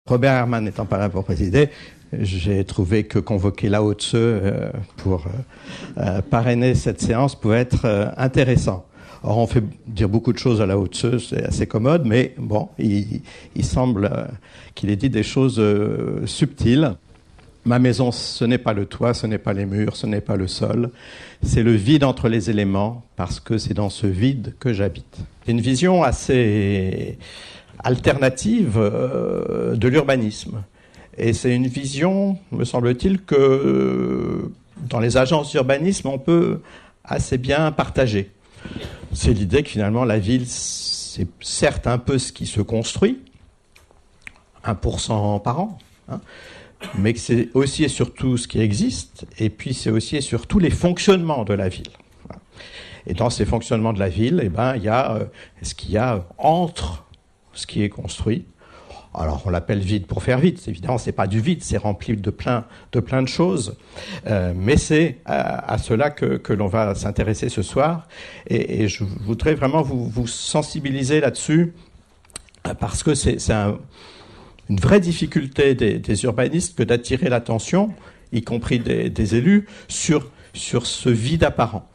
Robert Herrmann n'étant pas là pour présider, j'ai trouvé que convoquer Lao Tse pour parrainer cette séance pouvait être intéressant. Or, on fait dire beaucoup de choses à Lao Tse, c'est assez commode, mais bon, il semble qu'il ait dit des choses subtiles. Ma maison, ce n'est pas le toit, ce n'est pas les murs, ce n'est pas le sol, c'est le vide entre les éléments, parce que c'est dans ce vide que j'habite. C'est une vision assez alternative de l'urbanisme. Et c'est une vision, me semble-t-il, que dans les agences d'urbanisme, on peut assez bien partager. C'est l'idée que finalement la ville, c'est certes un peu ce qui se construit, 1% par an, hein, mais que c'est aussi et surtout ce qui existe, et puis c'est aussi et surtout les fonctionnements de la ville. Et dans ces fonctionnements de la ville, eh ben, il y a ce qu'il y a entre ce qui est construit. Alors on l'appelle vide pour faire vide, évidemment c'est pas du vide, c'est rempli de plein de choses, mais c'est à cela que l'on va s'intéresser ce soir, et je voudrais vraiment vous sensibiliser là-dessus, parce que c'est une vraie difficulté des urbanistes que d'attirer l'attention, y compris des élus, sur ce vide apparent.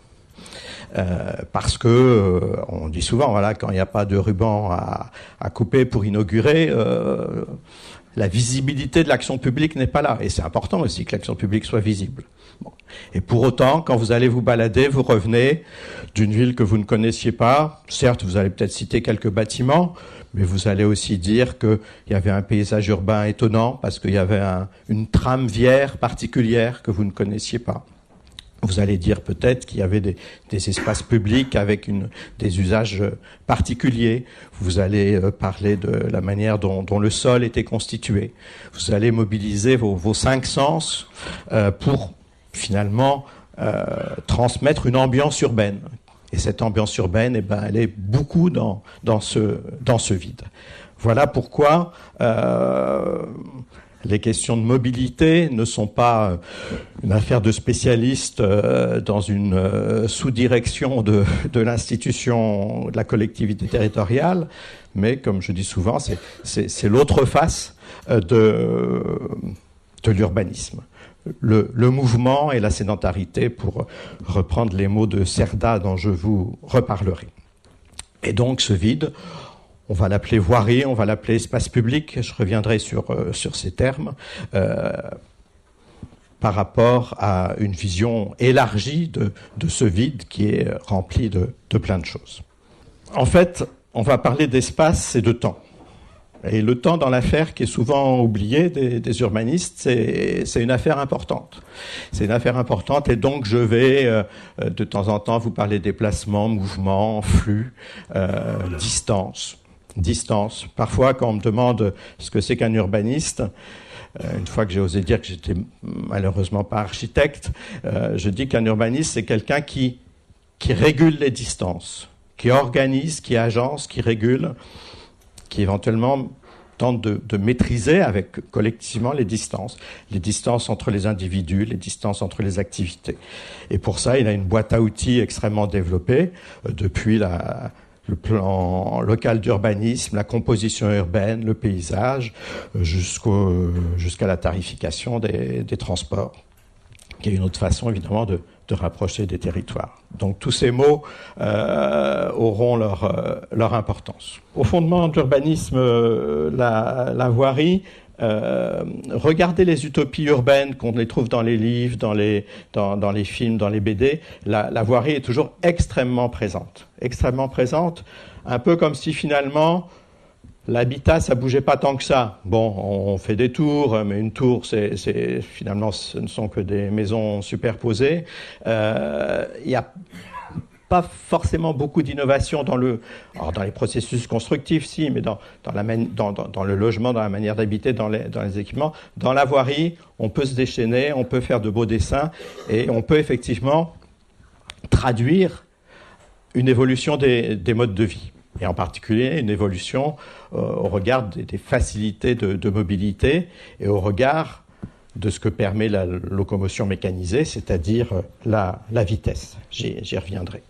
Parce que on dit souvent, voilà, quand il n'y a pas de ruban à couper pour inaugurer, la visibilité de l'action publique n'est pas là. Et c'est important aussi que l'action publique soit visible. Bon. Et pour autant, quand vous allez vous balader, vous revenez d'une ville que vous ne connaissiez pas. Certes, vous allez peut-être citer quelques bâtiments, mais vous allez aussi dire qu'il y avait un paysage urbain étonnant parce qu'il y avait une trame viaire particulière que vous ne connaissiez pas. Vous allez dire peut-être qu'il y avait des espaces publics avec des usages particuliers. Vous allez parler de la manière dont le sol était constitué. Vous allez mobiliser vos 5 sens pour finalement transmettre une ambiance urbaine. Et cette ambiance urbaine, eh ben, elle est beaucoup dans ce vide. Voilà pourquoi les questions de mobilité ne sont pas une affaire de spécialistes dans une sous-direction de l'institution de la collectivité territoriale, mais comme je dis souvent, c'est l'autre face de l'urbanisme. Le mouvement et la sédentarité, pour reprendre les mots de Cerda dont je vous reparlerai. Et donc ce vide, on va l'appeler voirie, on va l'appeler espace public, je reviendrai sur ces termes, par rapport à une vision élargie de ce vide qui est rempli de plein de choses. En fait, on va parler d'espace et de temps. Et le temps dans l'affaire qui est souvent oublié des urbanistes, c'est une affaire importante. C'est une affaire importante, et donc je vais de temps en temps vous parler déplacement, mouvement, flux, distance. Parfois, quand on me demande ce que c'est qu'un urbaniste, une fois que j'ai osé dire que j'étais malheureusement pas architecte, je dis qu'un urbaniste, c'est quelqu'un qui régule les distances, qui organise, qui agence, qui régule, qui éventuellement tente de maîtriser avec collectivement les distances entre les individus, les distances entre les activités. Et pour ça, il a une boîte à outils extrêmement développée, depuis le plan local d'urbanisme, la composition urbaine, le paysage, jusqu'à la tarification des transports, qui est une autre façon évidemment de rapprocher des territoires. Donc tous ces mots auront leur importance. Au fondement de l'urbanisme, la voirie, regardez les utopies urbaines, qu'on les trouve dans les livres, dans les films, dans les BD, la voirie est toujours extrêmement présente, un peu comme si finalement l'habitat, ça bougeait pas tant que ça. Bon, on fait des tours, mais une tour, finalement, ce ne sont que des maisons superposées. Il y a pas forcément beaucoup d'innovation dans les processus constructifs, si, mais dans le logement, dans la manière d'habiter, dans les équipements. Dans la voirie, on peut se déchaîner, on peut faire de beaux dessins, et on peut effectivement traduire une évolution des modes de vie. Et en particulier une évolution au regard des facilités de mobilité et au regard de ce que permet la locomotion mécanisée, c'est-à-dire la vitesse. J'y reviendrai.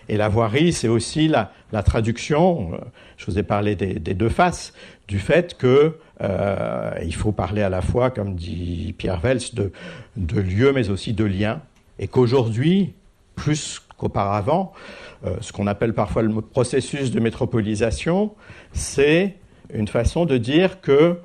Et la voirie, c'est aussi la traduction, je vous ai parlé des deux faces, du fait que il faut parler à la fois, comme dit Pierre Vels, de lieux mais aussi de liens, et qu'aujourd'hui, plus qu'auparavant, ce qu'on appelle parfois le processus de métropolisation, c'est une façon de dire que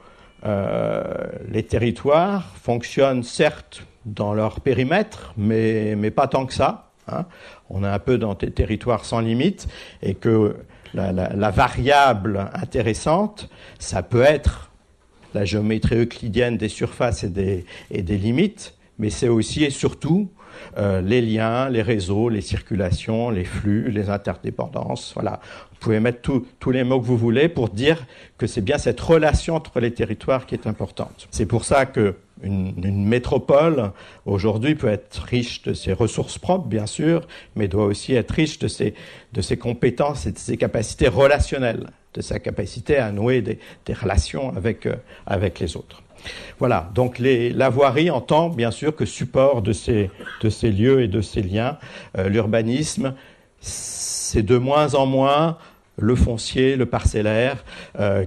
les territoires fonctionnent certes dans leur périmètre, mais pas tant que ça. Hein. On est un peu dans des territoires sans limite, et que la variable intéressante, ça peut être la géométrie euclidienne des surfaces et des limites, mais c'est aussi et surtout les liens, les réseaux, les circulations, les flux, les interdépendances. Voilà. Vous pouvez mettre tous les mots que vous voulez pour dire que c'est bien cette relation entre les territoires qui est importante. C'est pour ça qu'une métropole, aujourd'hui, peut être riche de ses ressources propres, bien sûr, mais doit aussi être riche de ses compétences et de ses capacités relationnelles, de sa capacité à nouer des relations avec les autres. Voilà, donc la voirie entend bien sûr que support de ces lieux et de ces liens. L'urbanisme, c'est de moins en moins le foncier, le parcellaire,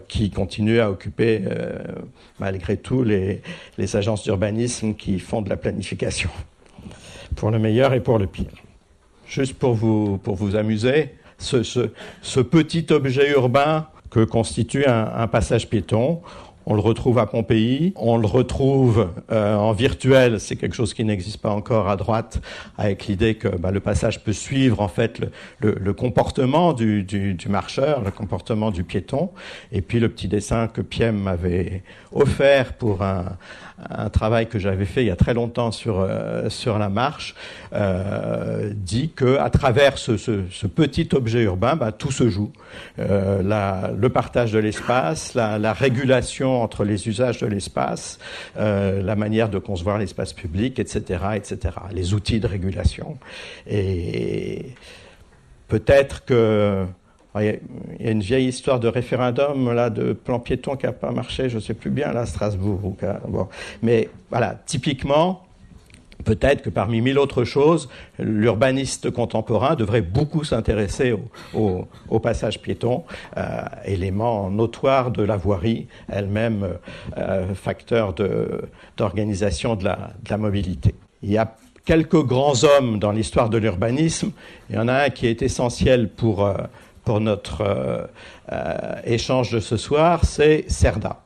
qui continue à occuper malgré tout les agences d'urbanisme qui font de la planification, pour le meilleur et pour le pire. Juste pour vous amuser, ce petit objet urbain que constitue un passage piéton, on le retrouve à Pompéi, on le retrouve en virtuel, c'est quelque chose qui n'existe pas encore à droite, avec l'idée que le passage peut suivre en fait le comportement du marcheur, le comportement du piéton. Et puis le petit dessin que Piem m'avait offert pour un travail que j'avais fait il y a très longtemps sur la marche, dit que à travers ce petit objet urbain, tout se joue. Le partage de l'espace, la régulation entre les usages de l'espace, la manière de concevoir l'espace public, etc., etc. Les outils de régulation. Et peut-être que il y a une vieille histoire de référendum là, de plan piéton qui n'a pas marché, je ne sais plus bien, là, à Strasbourg. Bon. Mais voilà, typiquement, peut-être que parmi mille autres choses, l'urbaniste contemporain devrait beaucoup s'intéresser au passage piéton, élément notoire de la voirie, elle-même facteur d'organisation de la mobilité. Il y a quelques grands hommes dans l'histoire de l'urbanisme. Il y en a un qui est essentiel pour notre échange de ce soir, c'est Cerda.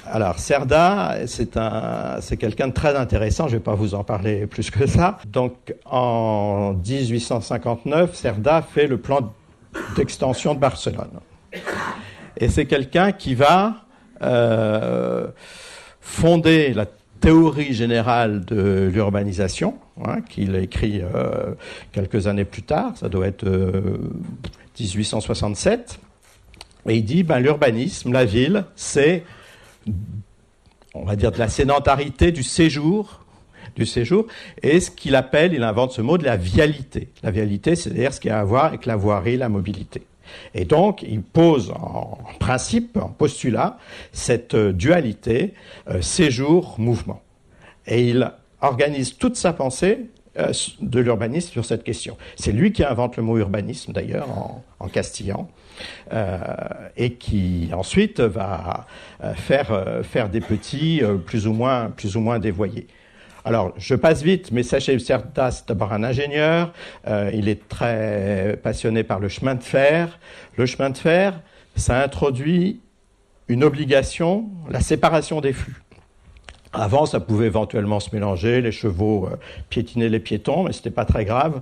Alors, Cerda, c'est quelqu'un de très intéressant, je ne vais pas vous en parler plus que ça. Donc, en 1859, Cerda fait le plan d'extension de Barcelone. Et c'est quelqu'un qui va fonder la théorie générale de l'urbanisation, qu'il a écrit quelques années plus tard, ça doit être 1867, et il dit, l'urbanisme, la ville, c'est, on va dire, de la sédentarité du séjour, et ce qu'il appelle, il invente ce mot de la vialité. La vialité, c'est-à-dire ce qui a à voir avec la voirie, la mobilité. Et donc, il pose en principe, en postulat, cette dualité séjour-mouvement. Et il organise toute sa pensée de l'urbanisme sur cette question. C'est lui qui invente le mot urbanisme, d'ailleurs, en castillan, et qui ensuite va faire des petits plus ou moins dévoyés. Alors, je passe vite, mais sachez, Cerda, c'est d'abord un ingénieur. Il est très passionné par le chemin de fer. Le chemin de fer, ça introduit une obligation, la séparation des flux. Avant, ça pouvait éventuellement se mélanger, les chevaux piétinaient les piétons, mais c'était pas très grave.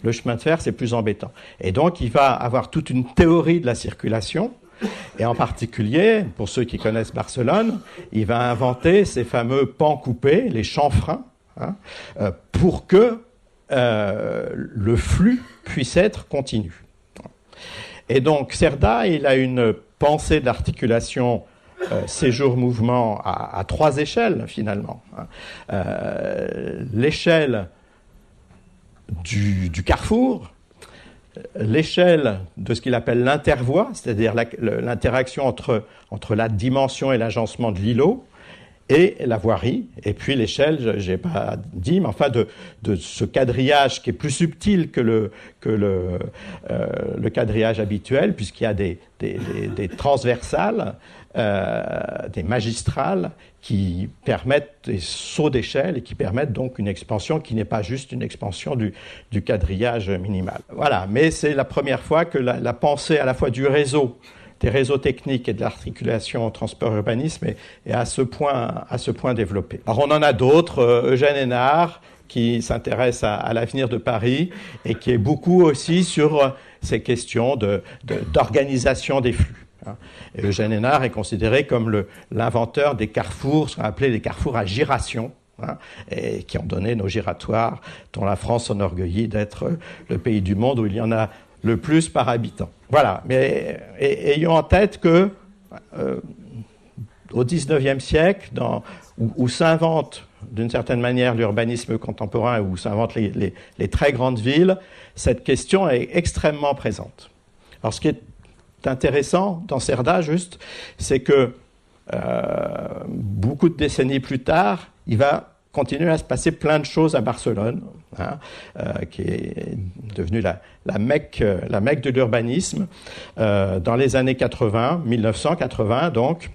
Le chemin de fer, c'est plus embêtant. Et donc, il va avoir toute une théorie de la circulation. Et en particulier, pour ceux qui connaissent Barcelone, il va inventer ces fameux pans coupés, les chanfreins, pour que le flux puisse être continu. Et donc, Cerda, il a une pensée de l'articulation séjour-mouvement à trois échelles, finalement. L'échelle du carrefour, l'échelle de ce qu'il appelle l'intervoie, c'est-à-dire l'interaction entre la dimension et l'agencement de l'îlot, et la voirie, et puis l'échelle, j'ai pas dit, mais enfin de ce quadrillage qui est plus subtil que le quadrillage habituel, puisqu'il y a des transversales, des magistrales qui permettent des sauts d'échelle et qui permettent donc une expansion qui n'est pas juste une expansion du quadrillage minimal. Voilà, mais c'est la première fois que la pensée à la fois du réseau, des réseaux techniques et de l'articulation transport-urbanisme est à ce point développée. Alors on en a d'autres, Eugène Hénard, qui s'intéresse à l'avenir de Paris et qui est beaucoup aussi sur ces questions d'organisation des flux. Et Eugène Hénard est considéré comme l'inventeur des carrefours, ce qu'on appelait les carrefours à giration, et qui ont donné nos giratoires, dont la France s'enorgueillit d'être le pays du monde où il y en a le plus par habitant. Voilà, mais ayons en tête que au XIXe siècle, où s'invente d'une certaine manière l'urbanisme contemporain, où s'inventent les très grandes villes, cette question est extrêmement présente. Alors ce qui est intéressant dans Cerda, juste, c'est que beaucoup de décennies plus tard, il va continuer à se passer plein de choses à Barcelone, qui est devenue la Mecque de l'urbanisme, dans les années 80, 1980 donc,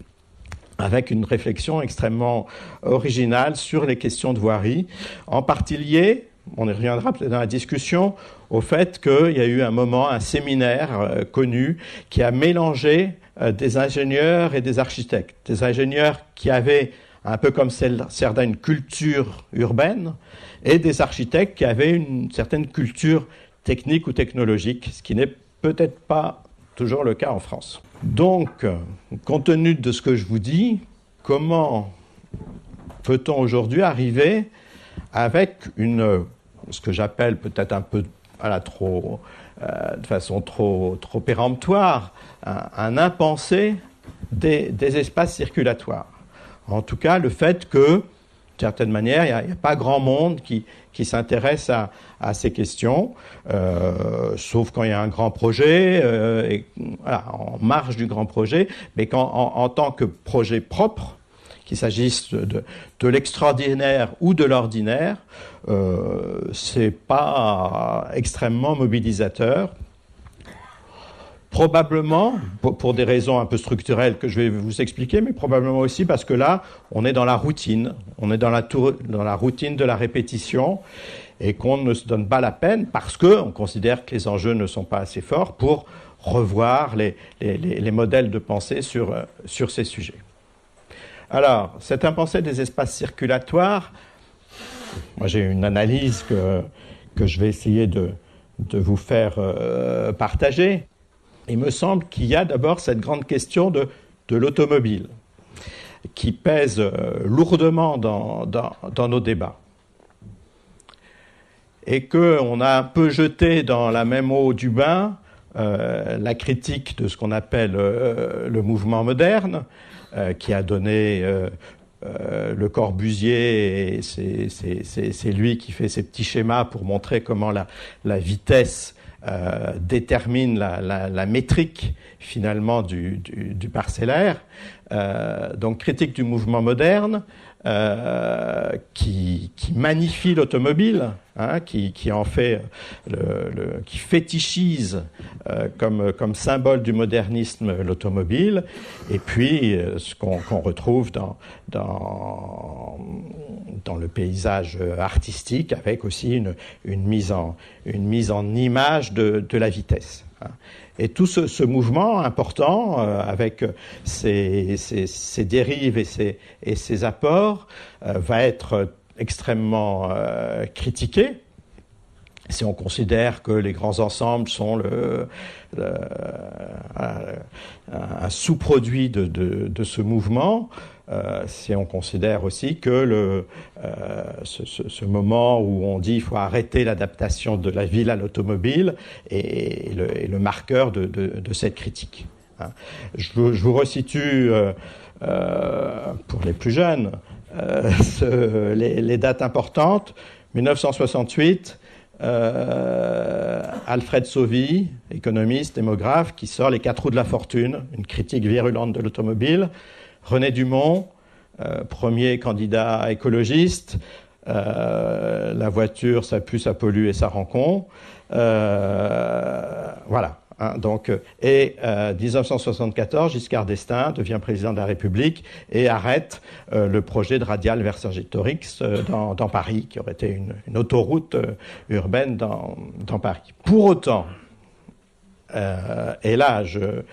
avec une réflexion extrêmement originale sur les questions de voirie, en partie liée, on y reviendra peut-être dans la discussion, au fait qu'il y a eu un moment, un séminaire connu, qui a mélangé des ingénieurs et des architectes. Des ingénieurs qui avaient, un peu comme Cerda, une culture urbaine, et des architectes qui avaient une certaine culture technique ou technologique, ce qui n'est peut-être pas toujours le cas en France. Donc, compte tenu de ce que je vous dis, comment peut-on aujourd'hui arriver avec ce que j'appelle peut-être un peu de façon trop péremptoire, un impensé des espaces circulatoires. En tout cas, le fait que, d'une certaine manière, il n'y a pas grand monde qui s'intéresse à ces questions, sauf quand il y a un grand projet, en marge du grand projet, mais en tant que projet propre, qu'il s'agisse de l'extraordinaire ou de l'ordinaire, c'est pas extrêmement mobilisateur. Probablement, pour des raisons un peu structurelles que je vais vous expliquer, mais probablement aussi parce que là, on est dans la routine, on est dans la routine de la répétition, et qu'on ne se donne pas la peine, parce qu'on considère que les enjeux ne sont pas assez forts, pour revoir les modèles de pensée sur ces sujets. Alors, cette impensée des espaces circulatoires, moi j'ai une analyse que je vais essayer de vous faire partager. Il me semble qu'il y a d'abord cette grande question de l'automobile, qui pèse lourdement dans nos débats. Et qu'on a un peu jeté dans la même eau du bain la critique de ce qu'on appelle le mouvement moderne, qui a donné Le Corbusier, et c'est lui qui fait ces petits schémas pour montrer comment la vitesse détermine la métrique finalement du parcellaire. Donc critique du mouvement moderne, qui magnifie l'automobile, qui en fait qui fétichise comme symbole du modernisme l'automobile, et puis ce qu'on retrouve dans le paysage artistique, avec aussi une mise en image de la vitesse. Et tout ce mouvement important, avec ses dérives et ses apports, va être extrêmement critiqué. Si on considère que les grands ensembles sont un sous-produit de ce mouvement, si on considère aussi que ce moment où on dit qu'il faut arrêter l'adaptation de la ville à l'automobile est le marqueur de cette critique. Je vous resitue, pour les plus jeunes, les dates importantes. 1968, Alfred Sauvy, économiste, démographe, qui sort Les 4 roues de la fortune, une critique virulente de l'automobile. René Dumont, premier candidat écologiste. La voiture, ça pue, ça pollue et ça rend con. Voilà. Hein, donc, 1974, Giscard d'Estaing devient président de la République et arrête le projet de radial Vercingétorix dans Paris, qui aurait été une autoroute urbaine dans Paris. Pour autant, et là, je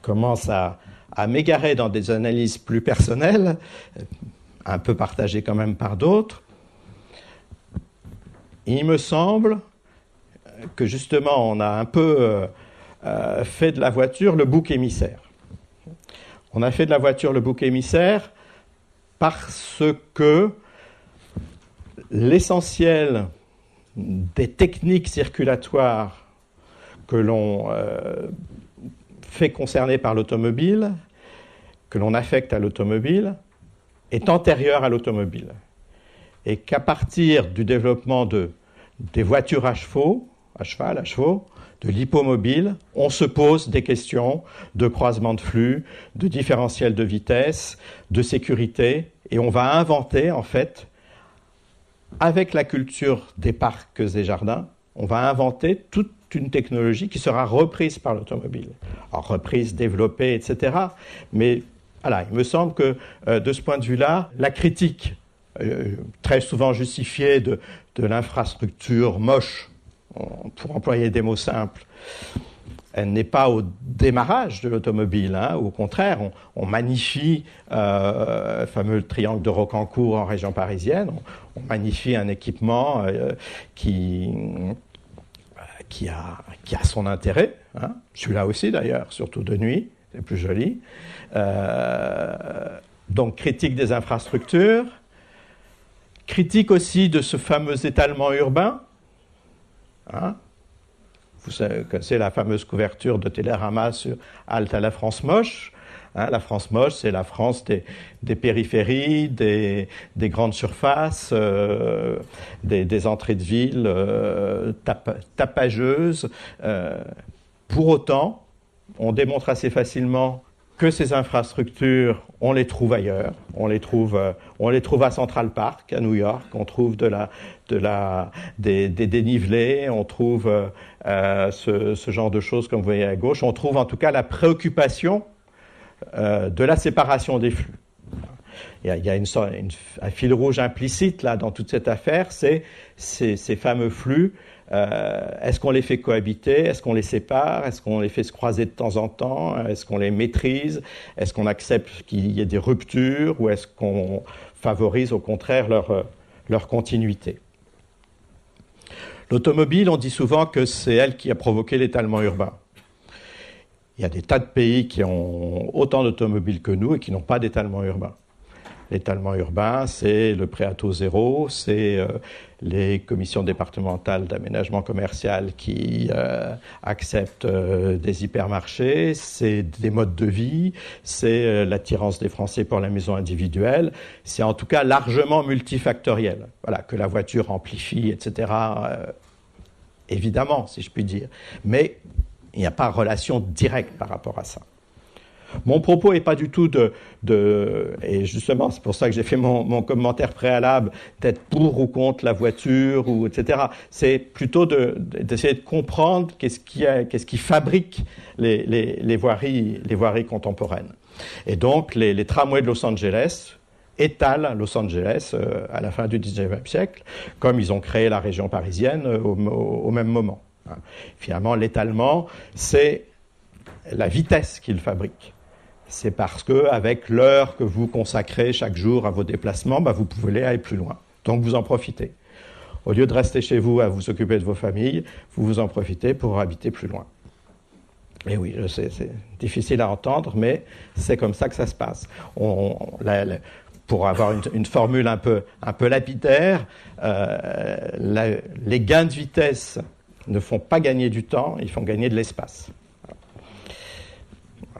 commence à m'égarer dans des analyses plus personnelles, un peu partagées quand même par d'autres. Il me semble que justement, on a un peu fait de la voiture le bouc émissaire. On a fait de la voiture le bouc émissaire parce que l'essentiel des techniques circulatoires que l'on fait concerner par l'automobile, que l'on affecte à l'automobile, est antérieur à l'automobile. Et qu'à partir du développement des voitures à chevaux, de l'hippomobile, on se pose des questions de croisement de flux, de différentiel de vitesse, de sécurité, et on va inventer, en fait, avec la culture des parcs et jardins, on va inventer toute une technologie qui sera reprise par l'automobile. Alors, reprise, développée, etc. Mais voilà, il me semble que de ce point de vue-là, la critique très souvent justifiée de l'infrastructure moche, pour employer des mots simples, elle n'est pas au démarrage de l'automobile. Hein. Au contraire, on magnifie le fameux triangle de Rocancourt en région parisienne. On magnifie un équipement qui a son intérêt. Hein. Celui-là aussi, d'ailleurs, surtout de nuit, c'est plus joli. Donc, critique des infrastructures. Critique aussi de ce fameux étalement urbain. Hein. Vous connaissez la fameuse couverture de Télérama sur Halte à la France moche. Hein, la France moche, c'est la France des périphéries, des grandes surfaces, des entrées de ville tapageuses. Pour autant, on démontre assez facilement que ces infrastructures, on les trouve ailleurs. On les trouve à Central Park, à New York. On trouve des dénivelés. On trouve ce genre de choses, comme vous voyez à gauche. On trouve en tout cas la préoccupation de la séparation des flux. Il y a un fil rouge implicite là dans toute cette affaire, c'est ces fameux flux. Est-ce qu'on les fait cohabiter? Est-ce qu'on les sépare? Est-ce qu'on les fait se croiser de temps en temps? Est-ce qu'on les maîtrise? Est-ce qu'on accepte qu'il y ait des ruptures? Ou est-ce qu'on favorise au contraire leur continuité? L'automobile, on dit souvent que c'est elle qui a provoqué l'étalement urbain. Il y a des tas de pays qui ont autant d'automobiles que nous et qui n'ont pas d'étalement urbain. L'étalement urbain, c'est le prêt à taux zéro, c'est les commissions départementales d'aménagement commercial qui acceptent des hypermarchés, c'est des modes de vie, c'est l'attirance des Français pour la maison individuelle, c'est en tout cas largement multifactoriel. Voilà, que la voiture amplifie, etc. Évidemment, si je puis dire. Mais il n'y a pas de relation directe par rapport à ça. Mon propos n'est pas du tout et justement c'est pour ça que j'ai fait mon commentaire préalable, d'être pour ou contre la voiture, etc. C'est plutôt d'essayer de comprendre qu'est-ce qui fabrique les voiries contemporaines. Et donc les tramways de Los Angeles étalent Los Angeles à la fin du 19e siècle, comme ils ont créé la région parisienne au même moment. Finalement, l'étalement, c'est la vitesse qu'ils fabriquent. C'est parce qu'avec l'heure que vous consacrez chaque jour à vos déplacements, vous pouvez aller plus loin. Donc vous en profitez. Au lieu de rester chez vous à vous occuper de vos familles, vous en profitez pour habiter plus loin. Et oui, je sais, c'est difficile à entendre, mais c'est comme ça que ça se passe. Pour avoir une formule un peu lapidaire, les gains de vitesse ne font pas gagner du temps, ils font gagner de l'espace.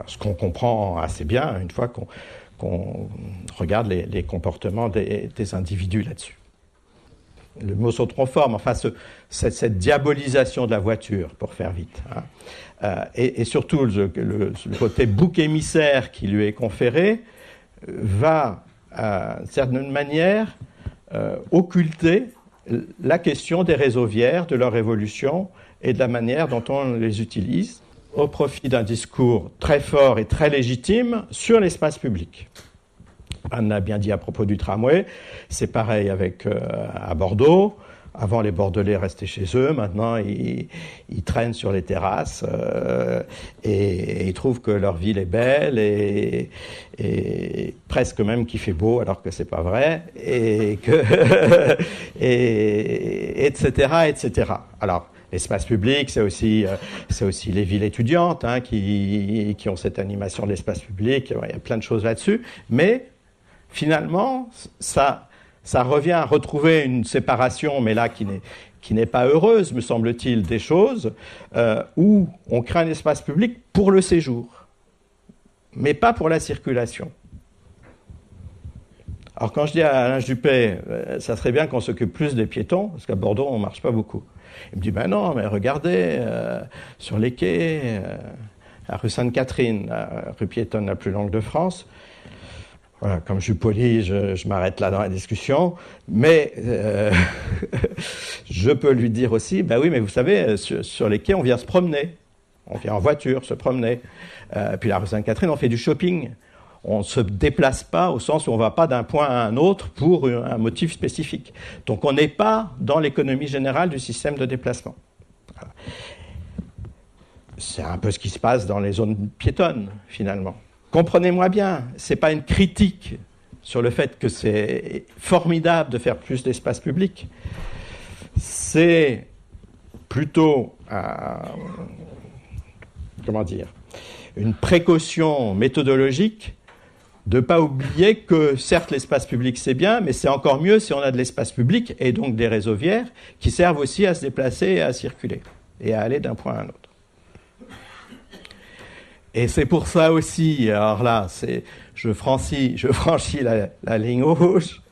Ce qu'on comprend assez bien une fois qu'on regarde les comportements des individus là-dessus. le mot sont trop forts, mais enfin cette diabolisation de la voiture, pour faire vite, hein. Et surtout le côté bouc émissaire qui lui est conféré va, d'une certaine manière, occulter la question des réseaux viaires, de leur évolution et de la manière dont on les utilise, au profit d'un discours très fort et très légitime sur l'espace public. Anne l'a bien dit à propos du tramway, c'est pareil à Bordeaux. Avant, les Bordelais restaient chez eux, maintenant ils traînent sur les terrasses et ils trouvent que leur ville est belle et presque même qu'il fait beau alors que c'est pas vrai, etc. Alors, l'espace public, c'est aussi les villes étudiantes, hein, qui ont cette animation de l'espace public. Il y a plein de choses là-dessus. Mais finalement, ça revient à retrouver une séparation, mais là qui n'est pas heureuse, me semble-t-il, des choses, où on crée un espace public pour le séjour, mais pas pour la circulation. Alors quand je dis à Alain Juppé, ça serait bien qu'on s'occupe plus des piétons, parce qu'à Bordeaux, on ne marche pas beaucoup. Il me dit, ben non, mais regardez, sur les quais, la rue Sainte-Catherine, la rue piétonne la plus longue de France. Voilà, comme je suis poli, je m'arrête là dans la discussion. Mais je peux lui dire aussi, ben oui, mais vous savez, sur les quais, on vient se promener. On vient en voiture, se promener. Puis la rue Sainte-Catherine, on fait du shopping. On ne se déplace pas au sens où on ne va pas d'un point à un autre pour un motif spécifique. Donc on n'est pas dans l'économie générale du système de déplacement. Voilà. C'est un peu ce qui se passe dans les zones piétonnes, finalement. Comprenez-moi bien, ce n'est pas une critique sur le fait que c'est formidable de faire plus d'espace public. C'est plutôt, une précaution méthodologique de ne pas oublier que, certes, l'espace public, c'est bien, mais c'est encore mieux si on a de l'espace public et donc des réseaux viaires qui servent aussi à se déplacer et à circuler et à aller d'un point à un autre. Et c'est pour ça aussi, alors là, je franchis la ligne rouge,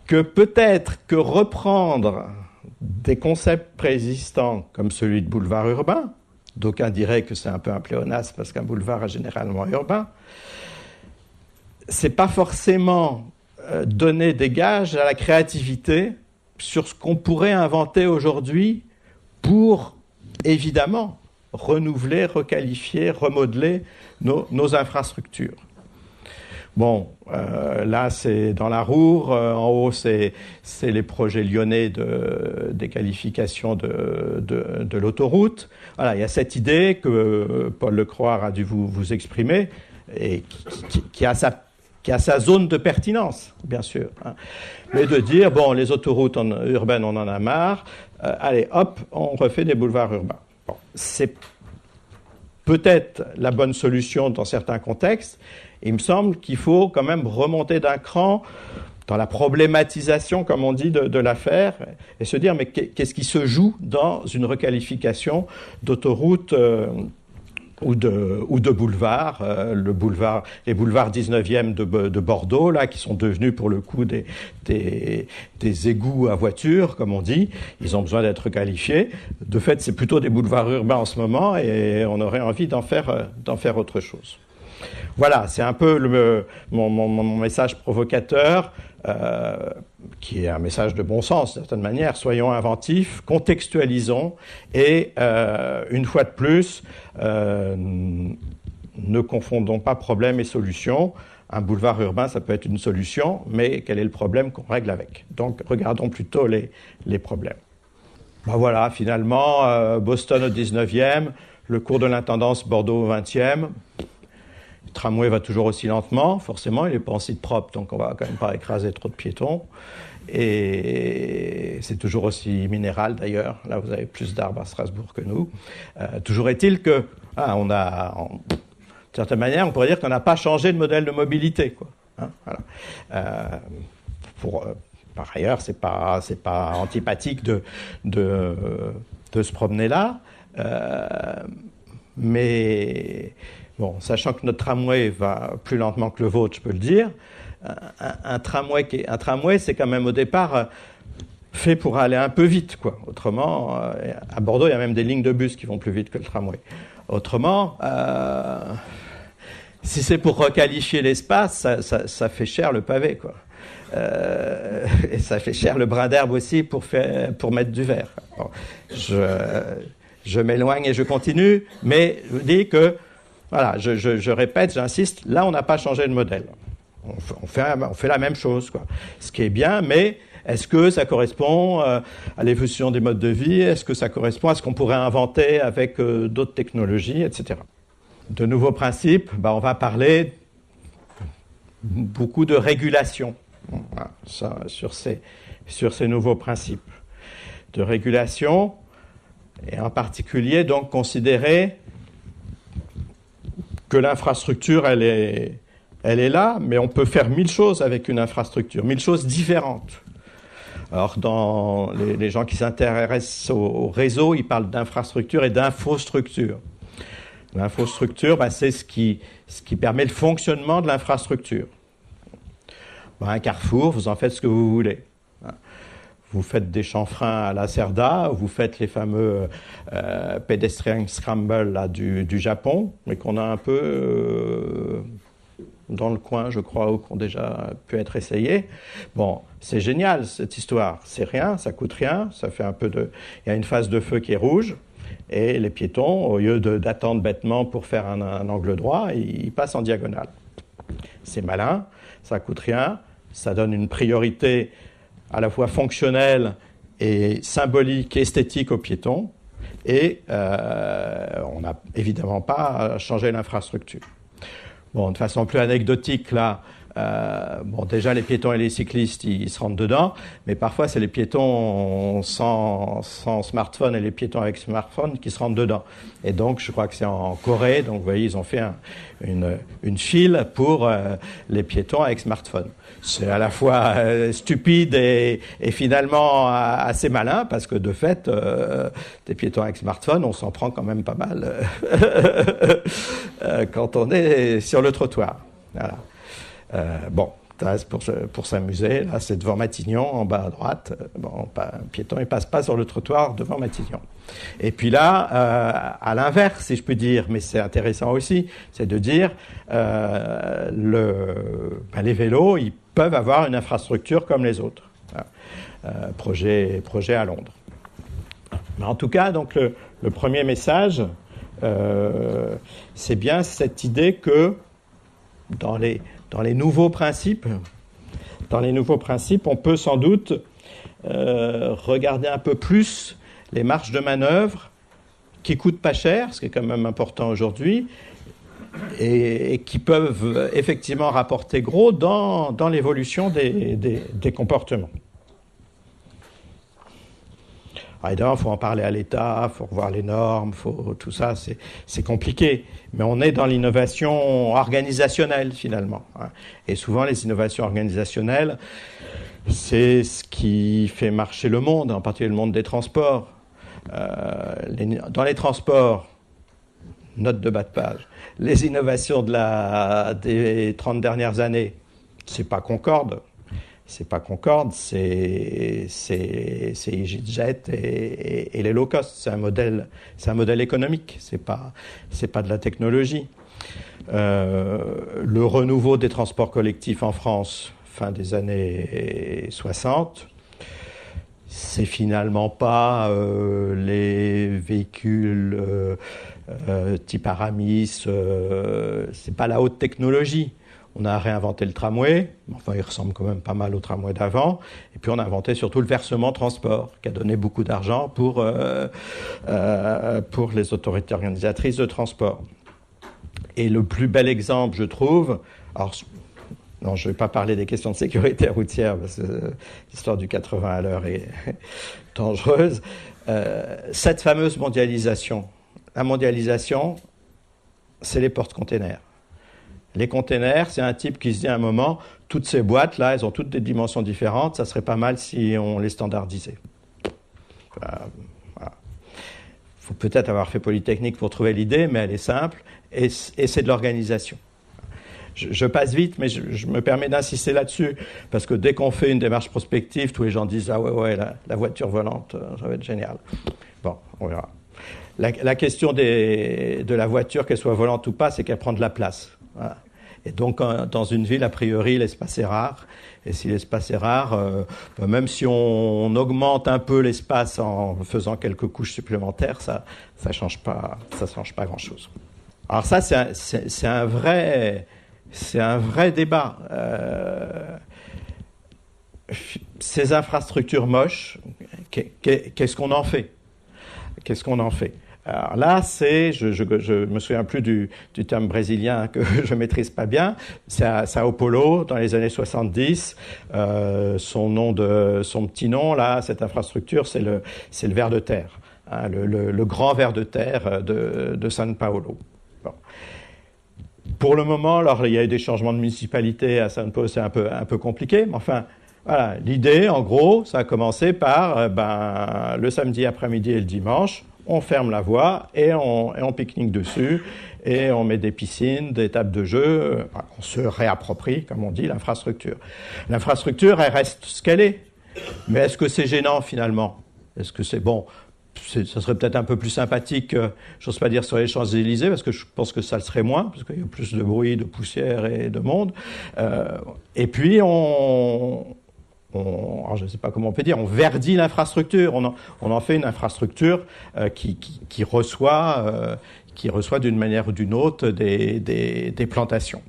que peut-être que reprendre des concepts préexistants comme celui de boulevard urbain, d'aucuns diraient que c'est un peu un pléonasme parce qu'un boulevard est généralement urbain, c'est pas forcément donner des gages à la créativité sur ce qu'on pourrait inventer aujourd'hui pour, évidemment, renouveler, requalifier, remodeler nos infrastructures. Bon, là, c'est dans la Roure. En haut, c'est les projets lyonnais des qualifications de l'autoroute. Voilà, il y a cette idée que Paul Lecroix a dû vous exprimer et qui a sa zone de pertinence, bien sûr. Hein. Mais de dire, bon, les autoroutes urbaines, on en a marre. Allez, hop, on refait des boulevards urbains. Bon, c'est peut-être la bonne solution dans certains contextes. Il me semble qu'il faut quand même remonter d'un cran dans la problématisation, comme on dit, de l'affaire, et se dire, mais qu'est-ce qui se joue dans une requalification d'autoroute ou de boulevard, les boulevards 19e de Bordeaux, là, qui sont devenus pour le coup des égouts à voiture, comme on dit. Ils ont besoin d'être qualifiés. De fait, c'est plutôt des boulevards urbains en ce moment, et on aurait envie d'en faire autre chose. Voilà, c'est un peu mon message provocateur, qui est un message de bon sens, d'une certaine manière. Soyons inventifs, contextualisons, et une fois de plus, ne confondons pas problème et solution. Un boulevard urbain, ça peut être une solution, mais quel est le problème qu'on règle avec? Donc, regardons plutôt les problèmes. Ben voilà, finalement, Boston au 19e, le cours de l'intendance Bordeaux au 20e. Le tramway va toujours aussi lentement, forcément, il n'est pas en site propre, donc on ne va quand même pas écraser trop de piétons. Et c'est toujours aussi minéral d'ailleurs. Là, vous avez plus d'arbres à Strasbourg que nous. Toujours est-il que, d'une certaine manière, on pourrait dire qu'on n'a pas changé de modèle de mobilité, quoi. Hein, voilà. Par ailleurs, c'est pas antipathique de se promener là, mais bon, sachant que notre tramway va plus lentement que le vôtre, je peux le dire. un tramway, c'est quand même au départ fait pour aller un peu vite, quoi. Autrement, à Bordeaux, il y a même des lignes de bus qui vont plus vite que le tramway. Autrement, si c'est pour requalifier l'espace, ça fait cher le pavé, quoi. Et ça fait cher le brin d'herbe aussi pour mettre du verre. Bon, je m'éloigne et je continue, mais je dis que, voilà, je répète, j'insiste, là on n'a pas changé le modèle. On fait la même chose, quoi. Ce qui est bien, mais est-ce que ça correspond à l'évolution des modes de vie? Est-ce que ça correspond à ce qu'on pourrait inventer avec d'autres technologies, etc. De nouveaux principes, on va parler beaucoup de régulation. Voilà, ça, sur ces nouveaux principes de régulation, et en particulier donc considérer que l'infrastructure elle est là, mais on peut faire 1000 choses avec une infrastructure, 1000 choses différentes. Alors dans les gens qui s'intéressent au réseau, ils parlent d'infrastructure et d'infostructure. L'infostructure, c'est ce qui permet le fonctionnement de l'infrastructure. Un carrefour, vous en faites ce que vous voulez. Vous faites des chanfreins à la Cerda, vous faites les fameux pedestrian scramble là, du Japon, mais qu'on a un peu dans le coin, je crois, ou qui ont déjà pu être essayés. Bon, c'est génial cette histoire. C'est rien, ça coûte rien, ça fait un peu de... Il y a une phase de feu qui est rouge, et les piétons, au lieu d'attendre bêtement pour faire un angle droit, ils passent en diagonale. C'est malin, ça coûte rien. Ça donne une priorité à la fois fonctionnelle et symbolique et esthétique aux piétons. Et on n'a évidemment pas changé l'infrastructure. Bon, de façon plus anecdotique, là, déjà les piétons et les cyclistes, ils se rentrent dedans, mais parfois c'est les piétons sans smartphone et les piétons avec smartphone qui se rentrent dedans. Et donc, je crois que c'est en Corée, donc vous voyez, ils ont fait une file pour les piétons avec smartphone. C'est à la fois stupide et finalement assez malin, parce que de fait, des piétons avec smartphone, on s'en prend quand même pas mal quand on est sur le trottoir. Voilà. Pour s'amuser, là c'est devant Matignon, en bas à droite. Un piéton il passe pas sur le trottoir devant Matignon. Et puis là, à l'inverse, si je peux dire, mais c'est intéressant aussi, c'est de dire les vélos, ils peuvent avoir une infrastructure comme les autres. Voilà. Projet à Londres. Mais en tout cas, donc le premier message, c'est bien cette idée que dans les nouveaux principes, on peut sans doute regarder un peu plus les marges de manœuvre qui coûtent pas cher, ce qui est quand même important aujourd'hui, et qui peuvent effectivement rapporter gros dans l'évolution des comportements. Alors évidemment, il faut en parler à l'État, il faut revoir les normes, tout ça, c'est compliqué. Mais on est dans l'innovation organisationnelle, finalement. Et souvent, les innovations organisationnelles, c'est ce qui fait marcher le monde, en particulier le monde des transports. Dans les transports, note de bas de page, les innovations des 30 dernières années, c'est pas Concorde. C'est pas Concorde, c'est EasyJet et les low cost. C'est un modèle économique. C'est pas de la technologie. Le renouveau des transports collectifs en France, fin des années 60, c'est finalement pas les véhicules type Aramis. C'est pas la haute technologie. On a réinventé le tramway, enfin il ressemble quand même pas mal au tramway d'avant, et puis on a inventé surtout le versement transport, qui a donné beaucoup d'argent pour les autorités organisatrices de transport. Et le plus bel exemple, je trouve, alors non, je ne vais pas parler des questions de sécurité routière, parce que l'histoire du 80 à l'heure est dangereuse, cette fameuse mondialisation. La mondialisation, c'est les porte-containers. Les containers, c'est un type qui se dit à un moment, toutes ces boîtes-là, elles ont toutes des dimensions différentes, ça serait pas mal si on les standardisait. Voilà. Il faut peut-être avoir fait Polytechnique pour trouver l'idée, mais elle est simple, et c'est de l'organisation. Je passe vite, mais je me permets d'insister là-dessus, parce que dès qu'on fait une démarche prospective, tous les gens disent « Ah ouais, la voiture volante, ça va être génial ». Bon, on verra. La question de la voiture, qu'elle soit volante ou pas, c'est qu'elle prend de la place. Voilà. Et donc, dans une ville, a priori, l'espace est rare. Et si l'espace est rare, même si on augmente un peu l'espace en faisant quelques couches supplémentaires, ça change pas grand-chose. Alors ça, c'est un vrai débat. Ces infrastructures moches, qu'est-ce qu'on en fait? Qu'est-ce qu'on en fait? Alors là, je me souviens plus du terme brésilien que je maîtrise pas bien. C'est à Sao Paulo, dans les années 70. Son petit nom, là, cette infrastructure, c'est le ver de terre. Hein, le grand ver de terre de São Paulo. Bon. Pour le moment, alors, il y a eu des changements de municipalité à São Paulo, c'est un peu compliqué, mais enfin, voilà, l'idée, en gros, ça a commencé par, le samedi après-midi et le dimanche, on ferme la voie et on pique-nique dessus et on met des piscines, des tables de jeu, on se réapproprie, comme on dit, l'infrastructure. L'infrastructure, elle reste ce qu'elle est. Mais est-ce que c'est gênant finalement? Est-ce que c'est bon? Ça serait peut-être un peu plus sympathique, j'ose pas dire sur les Champs-Élysées, parce que je pense que ça le serait moins, parce qu'il y a plus de bruit, de poussière et de monde. Et puis alors je ne sais pas comment on peut dire, on verdit l'infrastructure, on en fait une infrastructure qui reçoit d'une manière ou d'une autre des plantations.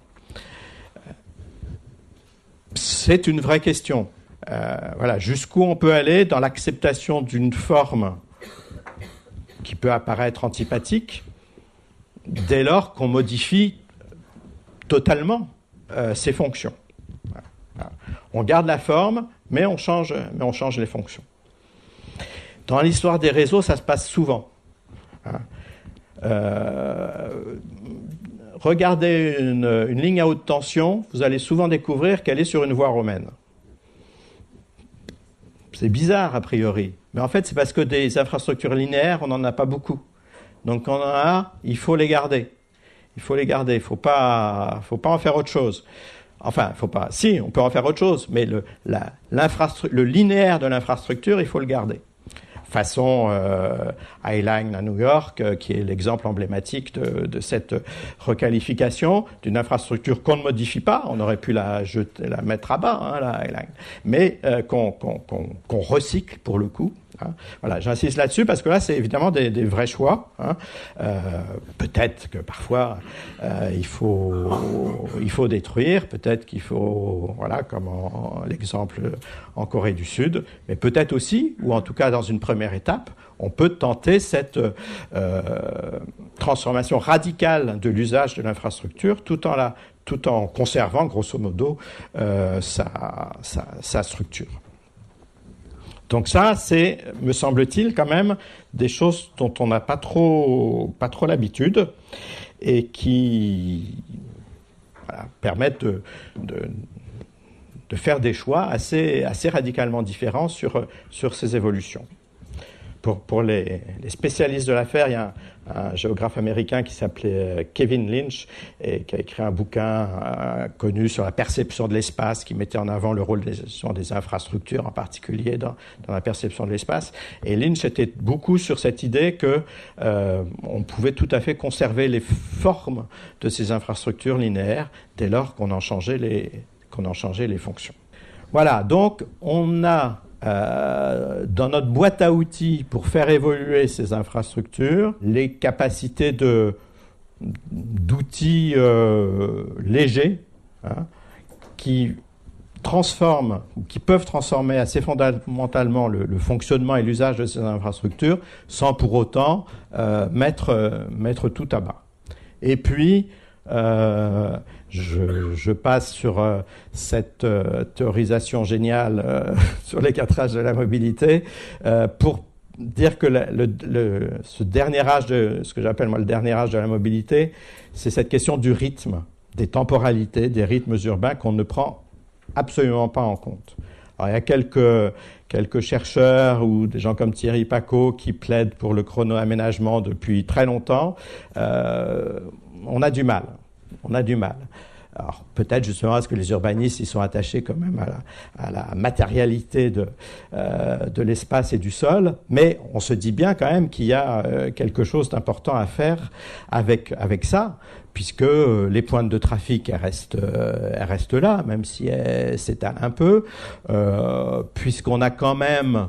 C'est une vraie question. Voilà, jusqu'où on peut aller dans l'acceptation d'une forme qui peut apparaître antipathique, dès lors qu'on modifie totalement ses fonctions. Voilà. On garde la forme, mais on change les fonctions. Dans l'histoire des réseaux, ça se passe souvent. Regardez une ligne à haute tension, vous allez souvent découvrir qu'elle est sur une voie romaine. C'est bizarre a priori, mais en fait c'est parce que des infrastructures linéaires, on n'en a pas beaucoup. Donc quand on en a, il faut les garder. Il faut pas en faire autre chose. Enfin, si, on peut en faire autre chose, mais le linéaire de l'infrastructure, il faut le garder. Façon High Line à New York, qui est l'exemple emblématique de cette requalification d'une infrastructure qu'on ne modifie pas. On aurait pu la mettre à bas, hein, la High Line, mais qu'on recycle pour le coup. Hein. Voilà, j'insiste là-dessus parce que là, c'est évidemment des vrais choix. Hein. Peut-être que parfois il faut détruire, peut-être qu'il faut, voilà, comme l'exemple en Corée du Sud, mais peut-être aussi, ou en tout cas dans une première étape, on peut tenter cette transformation radicale de l'usage de l'infrastructure tout en conservant, grosso modo, sa structure. Donc ça, c'est, me semble-t-il, quand même des choses dont on n'a pas trop l'habitude et qui permettent de faire des choix assez radicalement différents sur ces évolutions. Pour les spécialistes de l'affaire, il y a un géographe américain qui s'appelait Kevin Lynch et qui a écrit un bouquin connu sur la perception de l'espace, qui mettait en avant le rôle des infrastructures, en particulier dans la perception de l'espace. Et Lynch était beaucoup sur cette idée que on pouvait tout à fait conserver les formes de ces infrastructures linéaires dès lors qu'on en changeait les fonctions. Voilà, donc on a dans notre boîte à outils pour faire évoluer ces infrastructures, les capacités d'outils légers, hein, qui transforment ou qui peuvent transformer assez fondamentalement le fonctionnement et l'usage de ces infrastructures sans pour autant mettre tout à bas. Et puis je passe sur cette théorisation géniale sur les 4 âges de la mobilité pour dire que ce dernier âge, ce que j'appelle moi le dernier âge de la mobilité, c'est cette question du rythme, des temporalités, des rythmes urbains qu'on ne prend absolument pas en compte. Alors, il y a quelques chercheurs ou des gens comme Thierry Pacaud qui plaident pour le chrono-aménagement depuis très longtemps. On a du mal. Alors peut-être justement parce que les urbanistes ils sont attachés quand même à la matérialité de l'espace et du sol, mais on se dit bien quand même qu'il y a quelque chose d'important à faire avec ça, puisque les pointes de trafic elles restent là, même si elles s'étalent un peu, puisqu'on a quand même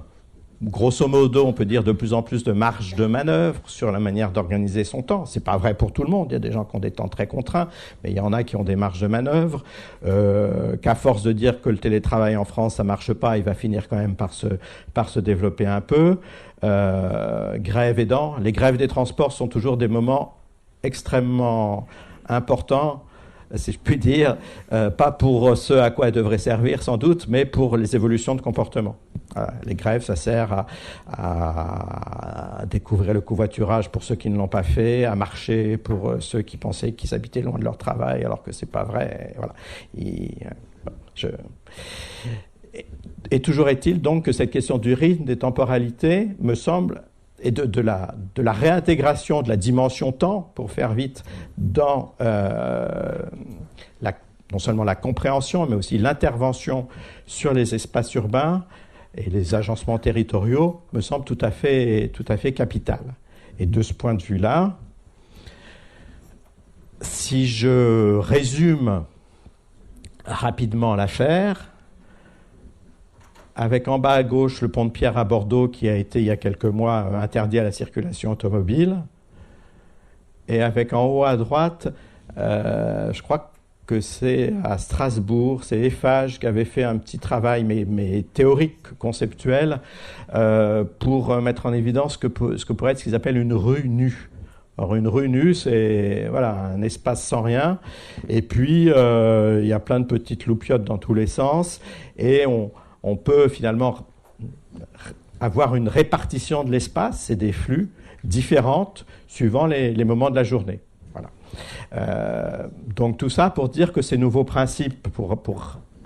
grosso modo, on peut dire de plus en plus de marge de manœuvre sur la manière d'organiser son temps. C'est pas vrai pour tout le monde. Il y a des gens qui ont des temps très contraints, mais il y en a qui ont des marges de manœuvre. Qu'à force de dire que le télétravail en France, ça marche pas, il va finir quand même par se développer un peu. Grève aidant, les grèves des transports sont toujours des moments extrêmement importants, si je puis dire, pas pour ce à quoi elles devraient servir sans doute, mais pour les évolutions de comportement. Les grèves, ça sert à découvrir le covoiturage pour ceux qui ne l'ont pas fait, à marcher pour ceux qui pensaient qu'ils habitaient loin de leur travail alors que c'est pas vrai. Voilà. Et toujours est-il donc que cette question du rythme, des temporalités, me semble, et de la réintégration de la dimension temps, pour faire vite, dans non seulement la compréhension, mais aussi l'intervention sur les espaces urbains et les agencements territoriaux, me semble tout à fait capital. Et de ce point de vue-là, si je résume rapidement l'affaire, avec en bas à gauche le pont de Pierre à Bordeaux qui a été il y a quelques mois interdit à la circulation automobile, et avec en haut à droite, je crois que c'est à Strasbourg, c'est Eiffage qui avait fait un petit travail, mais théorique, conceptuel, pour mettre en évidence ce que pourrait être ce qu'ils appellent une rue nue. Alors une rue nue, c'est voilà, un espace sans rien, et puis il y a plein de petites loupiottes dans tous les sens, et on peut finalement avoir une répartition de l'espace et des flux différentes suivant les moments de la journée. Voilà. Donc tout ça pour dire que ces nouveaux principes pour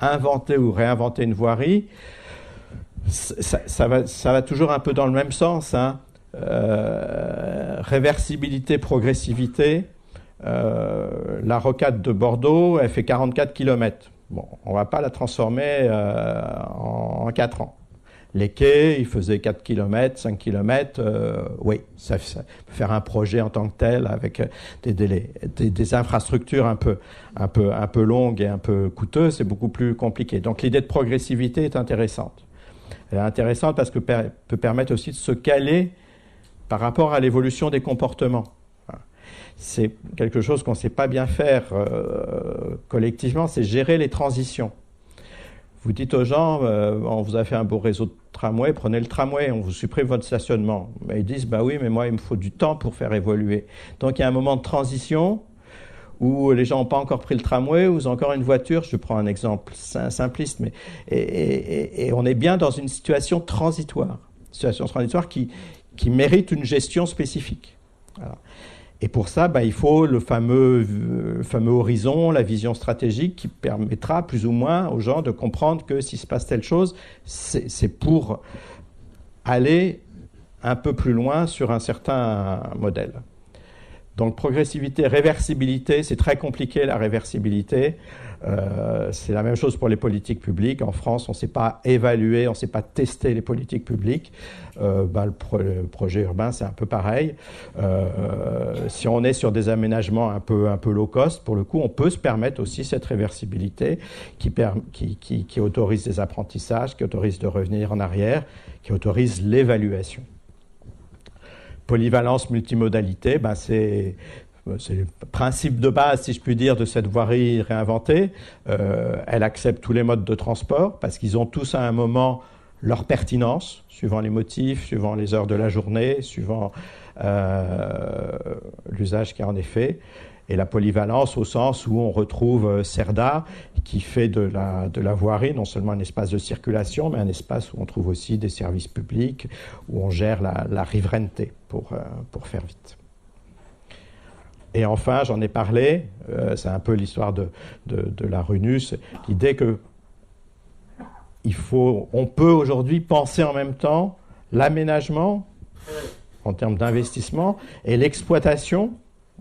inventer ou réinventer une voirie, ça va toujours un peu dans le même sens, hein. Réversibilité, progressivité. La rocade de Bordeaux, elle fait 44 km. Bon, on ne va pas la transformer en 4 ans. Les quais, ils faisaient 4 km, 5 km. Oui, ça peut faire un projet en tant que tel avec des infrastructures un peu longues et un peu coûteuses, c'est beaucoup plus compliqué. Donc l'idée de progressivité est intéressante. Elle est intéressante parce que peut permettre aussi de se caler par rapport à l'évolution des comportements. C'est quelque chose qu'on ne sait pas bien faire collectivement, c'est gérer les transitions. Vous dites aux gens, on vous a fait un beau réseau de tramway, prenez le tramway, on vous supprime votre stationnement. Mais ils disent, bah oui, mais moi, il me faut du temps pour faire évoluer. Donc il y a un moment de transition où les gens n'ont pas encore pris le tramway, ou ils ont encore une voiture. Je prends un exemple simpliste, mais et on est bien dans une situation transitoire qui mérite une gestion spécifique. Voilà. Et pour ça, il faut le fameux horizon, la vision stratégique qui permettra plus ou moins aux gens de comprendre que s'il se passe telle chose, c'est pour aller un peu plus loin sur un certain modèle. Donc progressivité, réversibilité, c'est très compliqué la réversibilité. C'est la même chose pour les politiques publiques. En France, on ne sait pas évaluer, on ne sait pas tester les politiques publiques. Le projet urbain, c'est un peu pareil. Si on est sur des aménagements un peu low cost, pour le coup, on peut se permettre aussi cette réversibilité qui autorise des apprentissages, qui autorise de revenir en arrière, qui autorise l'évaluation. Polyvalence, multimodalité, c'est le principe de base, si je puis dire, de cette voirie réinventée. Elle accepte tous les modes de transport parce qu'ils ont tous à un moment leur pertinence, suivant les motifs, suivant les heures de la journée, suivant l'usage qui en est fait. Et la polyvalence au sens où on retrouve Cerda qui fait de la voirie non seulement un espace de circulation, mais un espace où on trouve aussi des services publics, où on gère la riverainteté, pour faire vite. Et enfin, j'en ai parlé, c'est un peu l'histoire de la rue nue, l'idée que on peut aujourd'hui penser en même temps l'aménagement en termes d'investissement et l'exploitation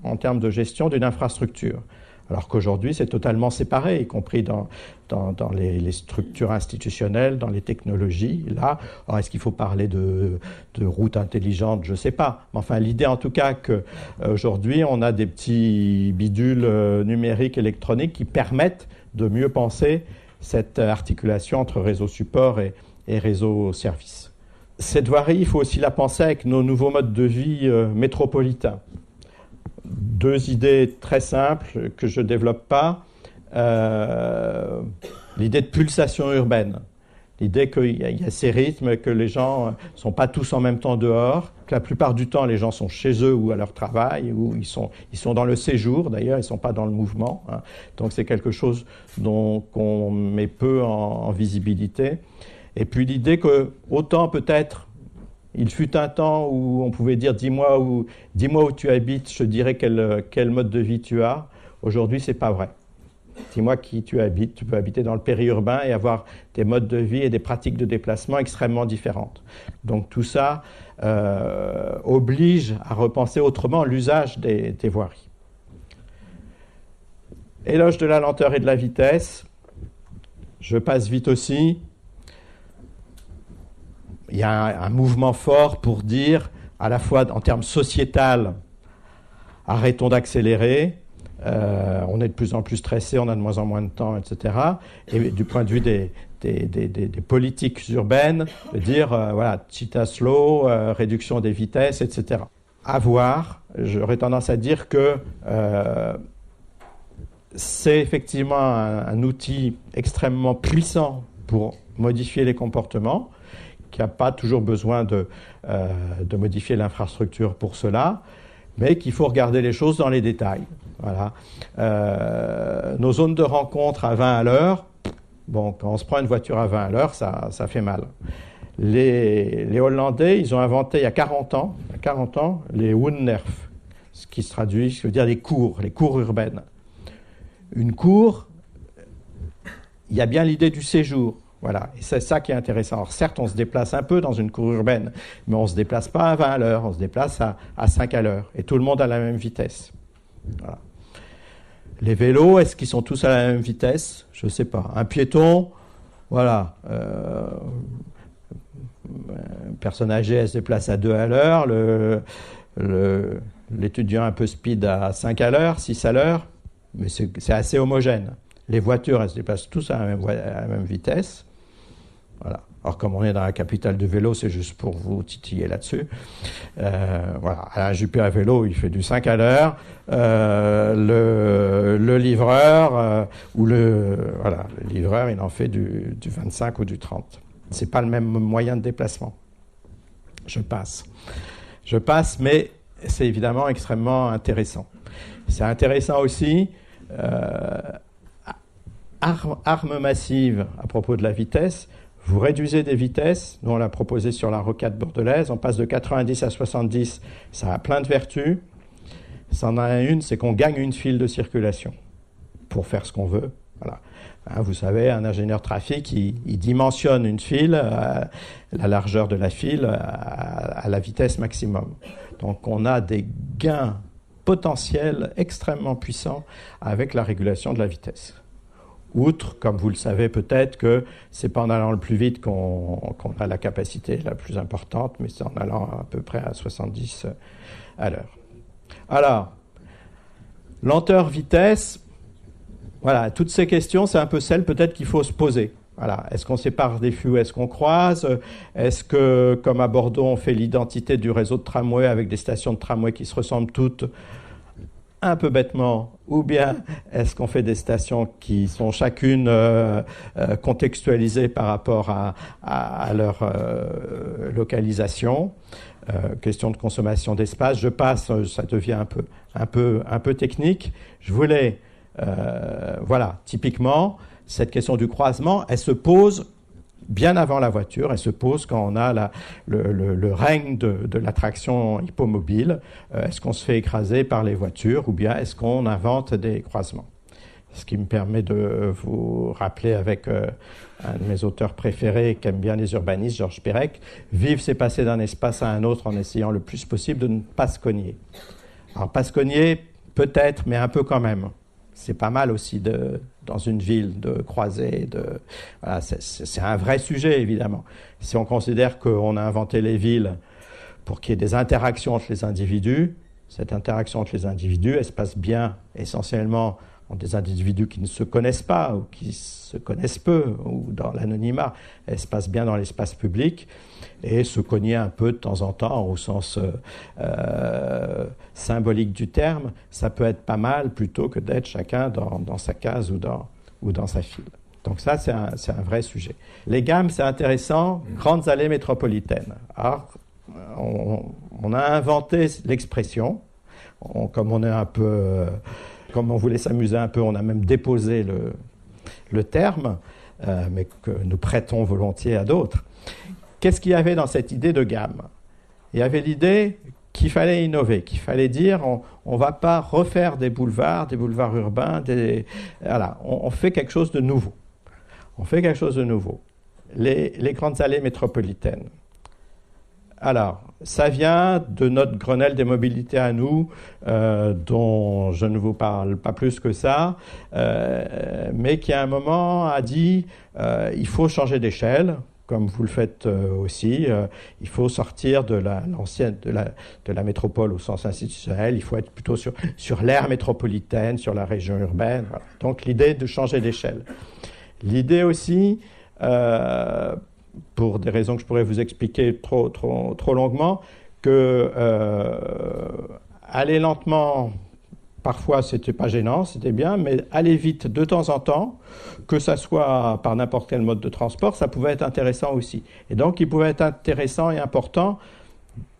en termes de gestion d'une infrastructure. Alors qu'aujourd'hui, c'est totalement séparé, y compris dans les structures institutionnelles, dans les technologies. Là, alors est-ce qu'il faut parler de routes intelligentes? Je ne sais pas. Mais enfin, l'idée en tout cas qu'aujourd'hui, on a des petits bidules numériques, électroniques qui permettent de mieux penser cette articulation entre réseau support et réseau service. Cette voirie, il faut aussi la penser avec nos nouveaux modes de vie métropolitains. Deux idées très simples que je ne développe pas. L'idée de pulsation urbaine. L'idée qu'il y a ces rythmes, que les gens ne sont pas tous en même temps dehors, que la plupart du temps, les gens sont chez eux ou à leur travail, ou ils sont dans le séjour, d'ailleurs, ils ne sont pas dans le mouvement. Hein. Donc c'est quelque chose qu'on met peu en visibilité. Et puis l'idée que, autant peut-être, il fut un temps où on pouvait dire dis-moi où tu habites, je te dirai quel mode de vie tu as. Aujourd'hui, ce n'est pas vrai. Dis-moi qui tu habites. Tu peux habiter dans le périurbain et avoir des modes de vie et des pratiques de déplacement extrêmement différentes. Donc tout ça oblige à repenser autrement l'usage des voiries. Éloge de la lenteur et de la vitesse. Je passe vite aussi. Il y a un mouvement fort pour dire, à la fois en termes sociétal, arrêtons d'accélérer, on est de plus en plus stressé, on a de moins en moins de temps, etc. Et du point de vue des politiques urbaines, de dire, voilà, cheetah slow, réduction des vitesses, etc. À voir, j'aurais tendance à dire que c'est effectivement un outil extrêmement puissant pour modifier les comportements, qui n'a pas toujours besoin de modifier l'infrastructure pour cela, mais qu'il faut regarder les choses dans les détails. Voilà. Nos zones de rencontre à 20 à l'heure, bon, quand on se prend une voiture à 20 à l'heure, ça fait mal. Les Hollandais, ils ont inventé il y a 40 ans les Wunnerf, ce qui se traduit, ce veut dire les cours urbaines. Une cour, il y a bien l'idée du séjour. Voilà, et c'est ça qui est intéressant. Alors certes, on se déplace un peu dans une cour urbaine, mais on ne se déplace pas à 20 à l'heure, on se déplace à 5 à l'heure, et tout le monde à la même vitesse. Voilà. Les vélos, est-ce qu'ils sont tous à la même vitesse? Je ne sais pas. Un piéton, voilà, une personne âgée, elle se déplace à 2 à l'heure, l'étudiant un peu speed à 5 à l'heure, 6 à l'heure, mais c'est assez homogène. Les voitures, elles se déplacent tous à la même vitesse. Voilà. Alors, comme on est dans la capitale du vélo, c'est juste pour vous titiller là-dessus. Voilà. Alain Juppé à vélo, il fait du 5 à l'heure. Le livreur, le livreur, il en fait du 25 ou du 30. C'est pas le même moyen de déplacement. Je passe, mais c'est évidemment extrêmement intéressant. C'est intéressant aussi. Arme massive à propos de la vitesse, vous réduisez des vitesses, nous on l'a proposé sur la rocade bordelaise, on passe de 90 à 70, ça a plein de vertus. Ça en a une, c'est qu'on gagne une file de circulation pour faire ce qu'on veut. Voilà. Hein, vous savez, un ingénieur trafic, il dimensionne une file, la largeur de la file, à la vitesse maximum. Donc on a des gains potentiels extrêmement puissants avec la régulation de la vitesse. Outre, comme vous le savez peut-être, que c'est pas en allant le plus vite qu'on a la capacité la plus importante, mais c'est en allant à peu près à 70 à l'heure. Alors, lenteur, vitesse, voilà, toutes ces questions, c'est un peu celles peut-être qu'il faut se poser. Voilà, est-ce qu'on sépare des flux, est-ce qu'on croise? Est-ce que, comme à Bordeaux, on fait l'identité du réseau de tramway avec des stations de tramway qui se ressemblent toutes un peu bêtement, ou bien est-ce qu'on fait des stations qui sont chacune contextualisées par rapport à leur localisation? Question de consommation d'espace. Je passe, ça devient un peu technique. Je voulais, voilà, typiquement, cette question du croisement, elle se pose bien avant la voiture, elle se pose quand on a le règne de l'attraction hippomobile. Est-ce qu'on se fait écraser par les voitures ou bien est-ce qu'on invente des croisements? Ce qui me permet de vous rappeler avec un de mes auteurs préférés qui aime bien les urbanistes, Georges Perec, vivre c'est passer d'un espace à un autre en essayant le plus possible de ne pas se cogner. Alors pas se cogner, peut-être, mais un peu quand même. C'est pas mal aussi dans une ville de croiser. Voilà, c'est un vrai sujet, évidemment. Si on considère qu'on a inventé les villes pour qu'il y ait des interactions entre les individus, cette interaction entre les individus, elle se passe bien essentiellement entre des individus qui ne se connaissent pas ou qui se connaissent peu, ou dans l'anonymat. Elle se passe bien dans l'espace public et se cogner un peu de temps en temps au sens symbolique du terme, ça peut être pas mal plutôt que d'être chacun dans sa case ou dans sa file. Donc ça, c'est un vrai sujet. Les gammes, c'est intéressant, grandes allées métropolitaines. Alors, on a inventé l'expression, comme on est un peu... Comme on voulait s'amuser un peu, on a même déposé le terme, mais que nous prêtons volontiers à d'autres. Qu'est-ce qu'il y avait dans cette idée de gamme? Il y avait l'idée qu'il fallait innover, qu'il fallait dire on ne va pas refaire des boulevards urbains, voilà, on fait quelque chose de nouveau. On fait quelque chose de nouveau. Les grandes allées métropolitaines. Alors, ça vient de notre Grenelle des mobilités à nous, dont je ne vous parle pas plus que ça, mais qui à un moment a dit il faut changer d'échelle, comme vous le faites aussi. Il faut sortir de la métropole au sens institutionnel. Il faut être plutôt sur l'aire métropolitaine, sur la région urbaine. Voilà. Donc l'idée de changer d'échelle. L'idée aussi... pour des raisons que je pourrais vous expliquer trop longuement, que aller lentement, parfois c'était pas gênant, c'était bien, mais aller vite de temps en temps, que ça soit par n'importe quel mode de transport, ça pouvait être intéressant aussi. Et donc il pouvait être intéressant et important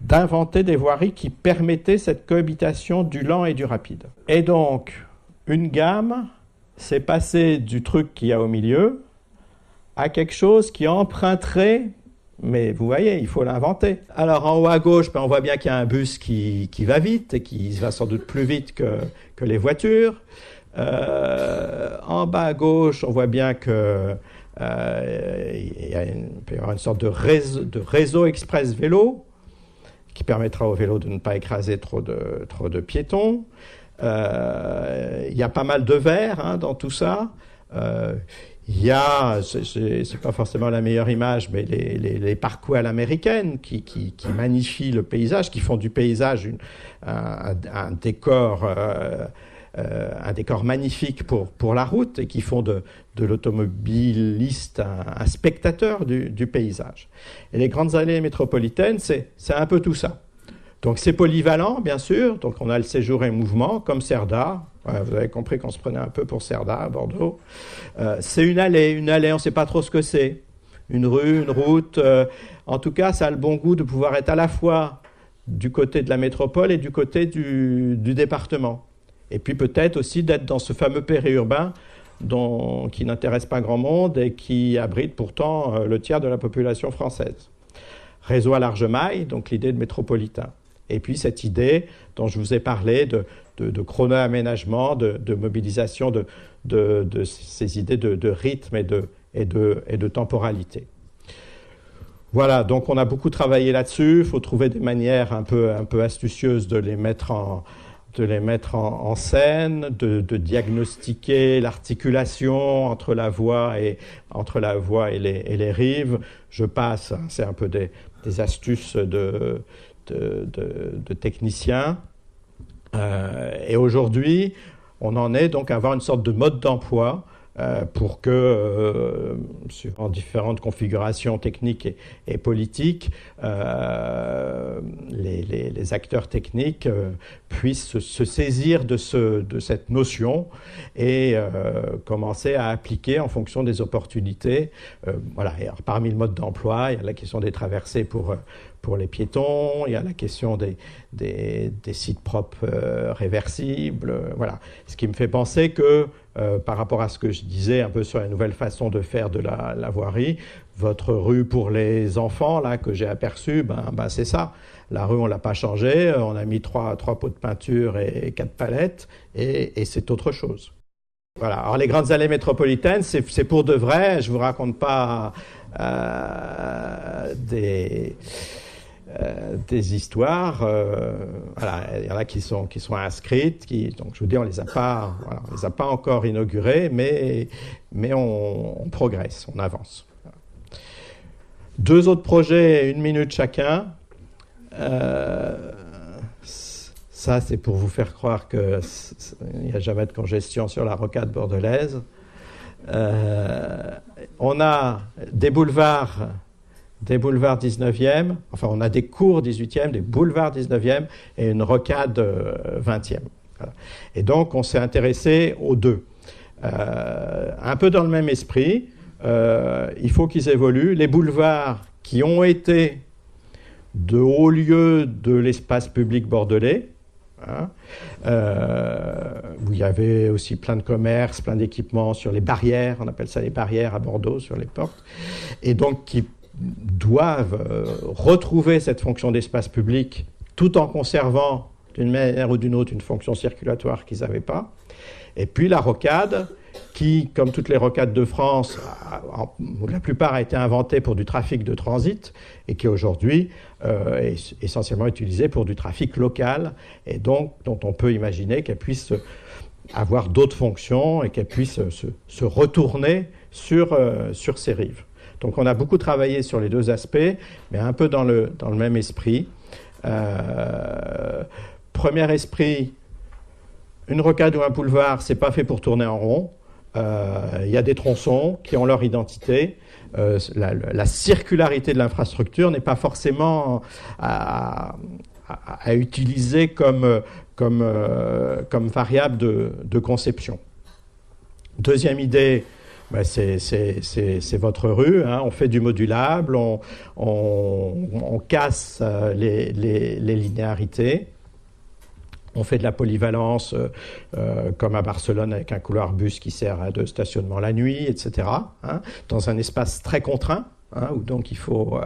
d'inventer des voiries qui permettaient cette cohabitation du lent et du rapide. Et donc, une gamme, c'est passer du truc qu'il y a au milieu à quelque chose qui emprunterait, mais vous voyez, il faut l'inventer. Alors en haut à gauche, on voit bien qu'il y a un bus qui va vite et qui va sans doute plus vite que les voitures. En bas à gauche, on voit bien que peut y avoir une sorte de réseau express vélo qui permettra au vélo de ne pas écraser trop de piétons. Il y a pas mal de verre dans tout ça. Il y a, c'est pas forcément la meilleure image, mais les parcours à l'américaine qui magnifient le paysage, qui font du paysage un décor magnifique pour la route et qui font de l'automobiliste un spectateur du paysage. Et les grandes allées métropolitaines, c'est un peu tout ça. Donc c'est polyvalent, bien sûr. Donc on a le séjour et mouvement, comme Cerda. Ouais, vous avez compris qu'on se prenait un peu pour Cerda à Bordeaux. C'est une allée, on ne sait pas trop ce que c'est. Une rue, une route. En tout cas, ça a le bon goût de pouvoir être à la fois du côté de la métropole et du côté du département. Et puis peut-être aussi d'être dans ce fameux périurbain qui n'intéresse pas grand monde et qui abrite pourtant le tiers de la population française. Réseau à large maille, donc l'idée de métropolitain. Et puis cette idée dont je vous ai parlé de chrono-aménagement, de mobilisation de ces idées de rythme et de temporalité. Voilà, donc on a beaucoup travaillé là-dessus. Il faut trouver des manières un peu astucieuses de les mettre en scène, de diagnostiquer l'articulation entre la voie et les rives. Je passe, c'est un peu des astuces de techniciens. Et aujourd'hui, on en est donc à avoir une sorte de mode d'emploi pour que, en différentes configurations techniques et politiques, les acteurs techniques puissent se saisir de cette notion et commencer à appliquer en fonction des opportunités. Voilà. Et alors, parmi le mode d'emploi, il y a la question des traversées pour les piétons, il y a la question des sites propres réversibles, voilà. Ce qui me fait penser que, par rapport à ce que je disais un peu sur la nouvelle façon de faire de la voirie, votre rue pour les enfants, là, que j'ai aperçue, c'est ça. La rue, on ne l'a pas changée, on a mis trois pots de peinture et 4 palettes, et c'est autre chose. Voilà. Alors, les grandes allées métropolitaines, c'est pour de vrai, je ne vous raconte pas des histoires. Voilà, il y en a qui sont inscrites, donc je vous dis, on les a pas encore inaugurées, mais on progresse, on avance. Deux autres projets, 1 minute chacun. Ça, c'est pour vous faire croire qu'il n'y a jamais de congestion sur la rocade bordelaise. On a des boulevards 19e, enfin on a des cours 18e, des boulevards 19e et une rocade 20e. Voilà. Et donc on s'est intéressé aux deux. Un peu dans le même esprit, il faut qu'ils évoluent. Les boulevards qui ont été de hauts lieux de l'espace public bordelais, où il y avait aussi plein de commerces, plein d'équipements sur les barrières, on appelle ça les barrières à Bordeaux, sur les portes, et donc qui doivent retrouver cette fonction d'espace public tout en conservant d'une manière ou d'une autre une fonction circulatoire qu'ils n'avaient pas. Et puis la rocade, qui, comme toutes les rocades de France, la plupart a été inventée pour du trafic de transit et qui aujourd'hui est essentiellement utilisée pour du trafic local et donc dont on peut imaginer qu'elle puisse avoir d'autres fonctions et qu'elle puisse se retourner sur ses rives. Donc on a beaucoup travaillé sur les deux aspects, mais un peu dans le même esprit. Premier esprit, une rocade ou un boulevard, c'est pas fait pour tourner en rond. Il y a des tronçons qui ont leur identité. La circularité de l'infrastructure n'est pas forcément à utiliser comme variable de conception. Deuxième idée, c'est votre rue, hein. On fait du modulable, on casse les linéarités. On fait de la polyvalence, comme à Barcelone, avec un couloir bus qui sert de stationnement la nuit, etc., hein, dans un espace très contraint, hein, où donc il faut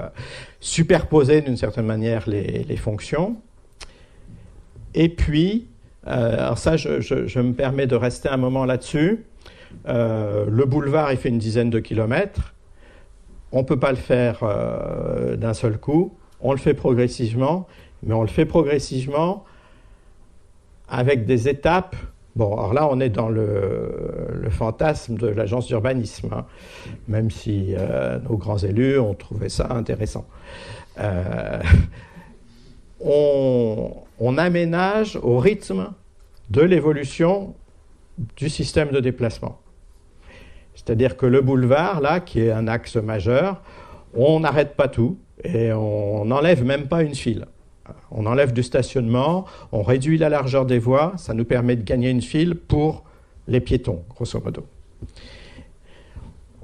superposer d'une certaine manière les fonctions. Et puis, alors ça, je me permets de rester un moment là-dessus. Le boulevard, il fait une dizaine de kilomètres. On ne peut pas le faire d'un seul coup. On le fait progressivement, mais on le fait progressivement avec des étapes. Bon, alors là, on est dans le fantasme de l'agence d'urbanisme, hein, même si nos grands élus ont trouvé ça intéressant. On aménage au rythme de l'évolution du système de déplacement. C'est-à-dire que le boulevard, là, qui est un axe majeur, on n'arrête pas tout et on n'enlève même pas une file. On enlève du stationnement, on réduit la largeur des voies, ça nous permet de gagner une file pour les piétons, grosso modo.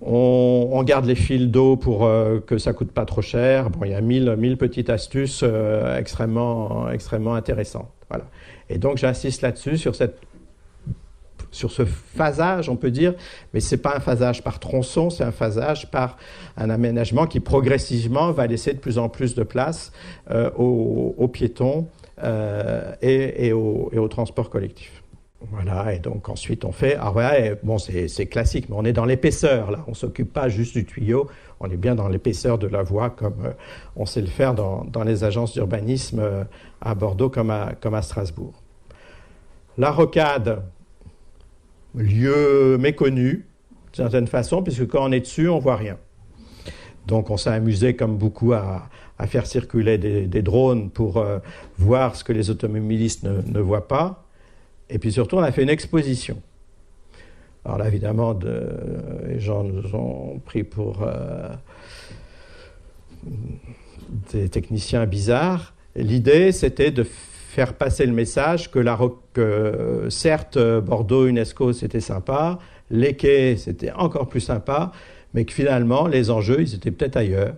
On garde les fils d'eau pour que ça ne coûte pas trop cher. Bon, il y a mille petites astuces extrêmement intéressantes. Voilà. Et donc j'insiste là-dessus, sur ce phasage, on peut dire, mais ce n'est pas un phasage par tronçon, c'est un phasage par un aménagement qui progressivement va laisser de plus en plus de place aux piétons et au transport collectif. Voilà, et donc ensuite on fait, alors voilà, bon c'est classique, mais on est dans l'épaisseur là, on ne s'occupe pas juste du tuyau, on est bien dans l'épaisseur de la voie comme on sait le faire dans les agences d'urbanisme à Bordeaux comme à Strasbourg. La rocade, lieu méconnu, d'une certaine façon, puisque quand on est dessus, on ne voit rien. Donc on s'est amusé, comme beaucoup, à faire circuler des drones pour voir ce que les automobilistes ne voient pas. Et puis surtout, on a fait une exposition. Alors là, évidemment, les gens nous ont pris pour des techniciens bizarres. L'idée, c'était de faire passer le message que certes, Bordeaux, UNESCO, c'était sympa, les quais, c'était encore plus sympa, mais que finalement, les enjeux, ils étaient peut-être ailleurs.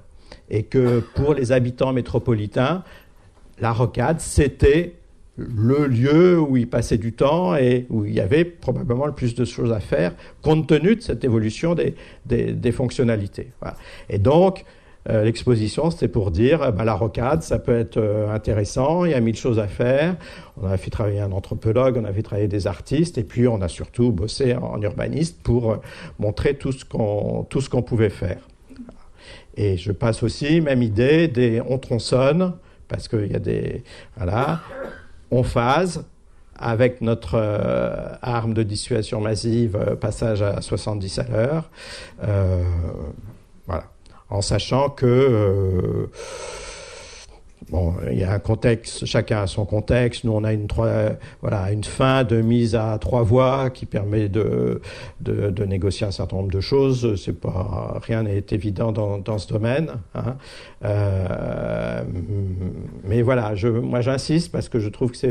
Et que pour les habitants métropolitains, la rocade, c'était le lieu où ils passaient du temps et où il y avait probablement le plus de choses à faire, compte tenu de cette évolution des fonctionnalités. Voilà. Et donc, l'exposition, c'était pour dire, la rocade, ça peut être intéressant, il y a 1000 choses à faire. On a fait travailler un anthropologue, on a fait travailler des artistes, et puis on a surtout bossé en urbaniste pour montrer tout ce qu'on pouvait faire. Et je passe aussi, même idée, on tronçonne, parce qu'il y a des... Voilà. On phase avec notre arme de dissuasion massive, passage à 70 à l'heure. Voilà. En sachant que... Bon, il y a un contexte, chacun a son contexte. Nous, on a une fin de mise à 3 voies qui permet de négocier un certain nombre de choses. Rien n'est évident dans ce domaine, hein. Mais voilà, moi j'insiste parce que je trouve que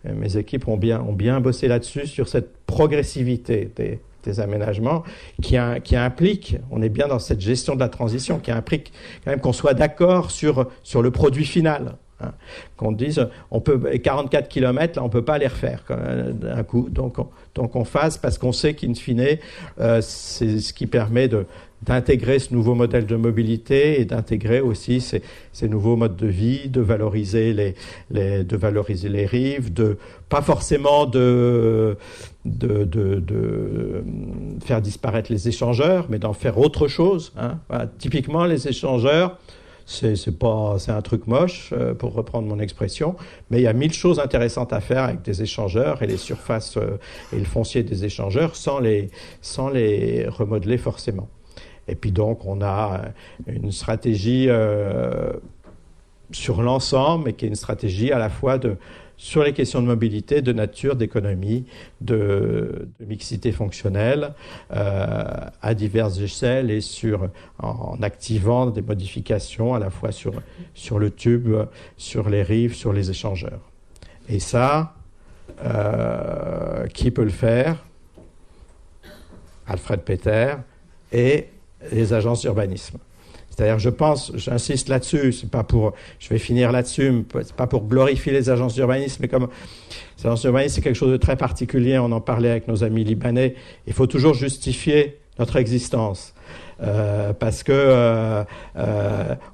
mes équipes ont bien bossé là-dessus, sur cette progressivité des aménagements qui implique, on est bien dans cette gestion de la transition, qui implique quand même qu'on soit d'accord sur le produit final. Hein. Qu'on dise, on peut 44 km, là, on peut pas les refaire d'un coup. Donc on fasse, parce qu'on sait qu'in fine, c'est ce qui permet d'intégrer ce nouveau modèle de mobilité et d'intégrer aussi ces nouveaux modes de vie, de valoriser les rives, pas forcément de faire disparaître les échangeurs, mais d'en faire autre chose. Hein. Voilà. Typiquement, les échangeurs, c'est un truc moche, pour reprendre mon expression, mais il y a 1000 choses intéressantes à faire avec des échangeurs et les surfaces et le foncier des échangeurs sans les remodeler forcément. Et puis donc, on a une stratégie sur l'ensemble, mais qui est une stratégie à la fois sur les questions de mobilité, de nature, d'économie, de mixité fonctionnelle, à diverses échelles et en activant des modifications à la fois sur le tube, sur les rives, sur les échangeurs. Et ça, qui peut le faire? Alfred Peter et les agences d'urbanisme. C'est-à-dire, j'insiste là-dessus, je vais finir là-dessus, c'est pas pour glorifier les agences d'urbanisme, mais comme les agences d'urbanisme, c'est quelque chose de très particulier, on en parlait avec nos amis libanais, il faut toujours justifier notre existence. Parce que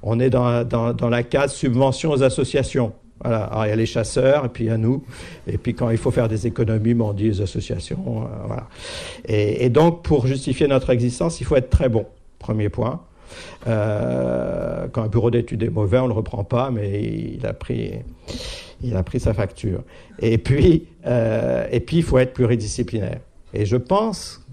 on est dans la case subvention aux associations. Voilà. Alors, il y a les chasseurs, et puis il y a nous. Et puis, quand il faut faire des économies, on dit les associations. Voilà. Et donc, pour justifier notre existence, il faut être très bon. Premier point. Quand un bureau d'études est mauvais, on ne le reprend pas, mais il a pris sa facture. Et puis, il faut être pluridisciplinaire. Et je pense,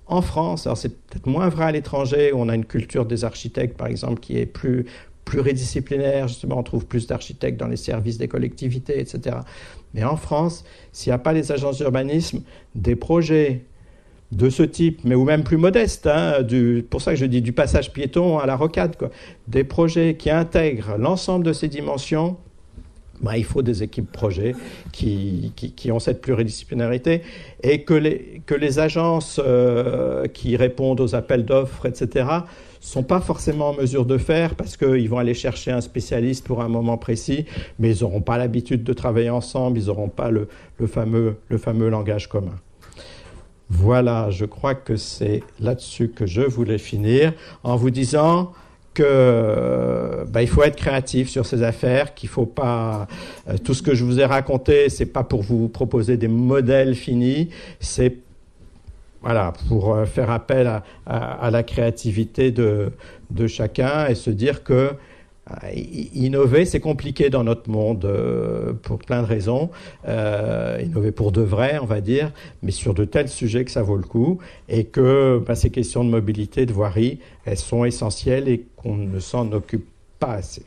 en France, alors c'est peut-être moins vrai à l'étranger, où on a une culture des architectes, par exemple, qui est plus pluridisciplinaire, justement, on trouve plus d'architectes dans les services des collectivités, etc. Mais en France, s'il n'y a pas les agences d'urbanisme, des projets de ce type, mais ou même plus modestes, hein, pour ça que je dis du passage piéton à la rocade, quoi. Des projets qui intègrent l'ensemble de ces dimensions, il faut des équipes projets qui ont cette pluridisciplinarité, et que les agences qui répondent aux appels d'offres, etc., sont pas forcément en mesure de faire, parce qu'ils vont aller chercher un spécialiste pour un moment précis, mais ils n'auront pas l'habitude de travailler ensemble, ils n'auront pas le fameux langage commun. Voilà, je crois que c'est là-dessus que je voulais finir, en vous disant que il faut être créatif sur ces affaires, qu'il faut pas tout ce que je vous ai raconté, c'est pas pour vous proposer des modèles finis, c'est pour faire appel à la créativité de chacun et se dire que innover, c'est compliqué dans notre monde pour plein de raisons. Innover pour de vrai, on va dire, mais sur de tels sujets que ça vaut le coup, et que ces questions de mobilité, de voirie, elles sont essentielles et qu'on ne s'en occupe pas assez.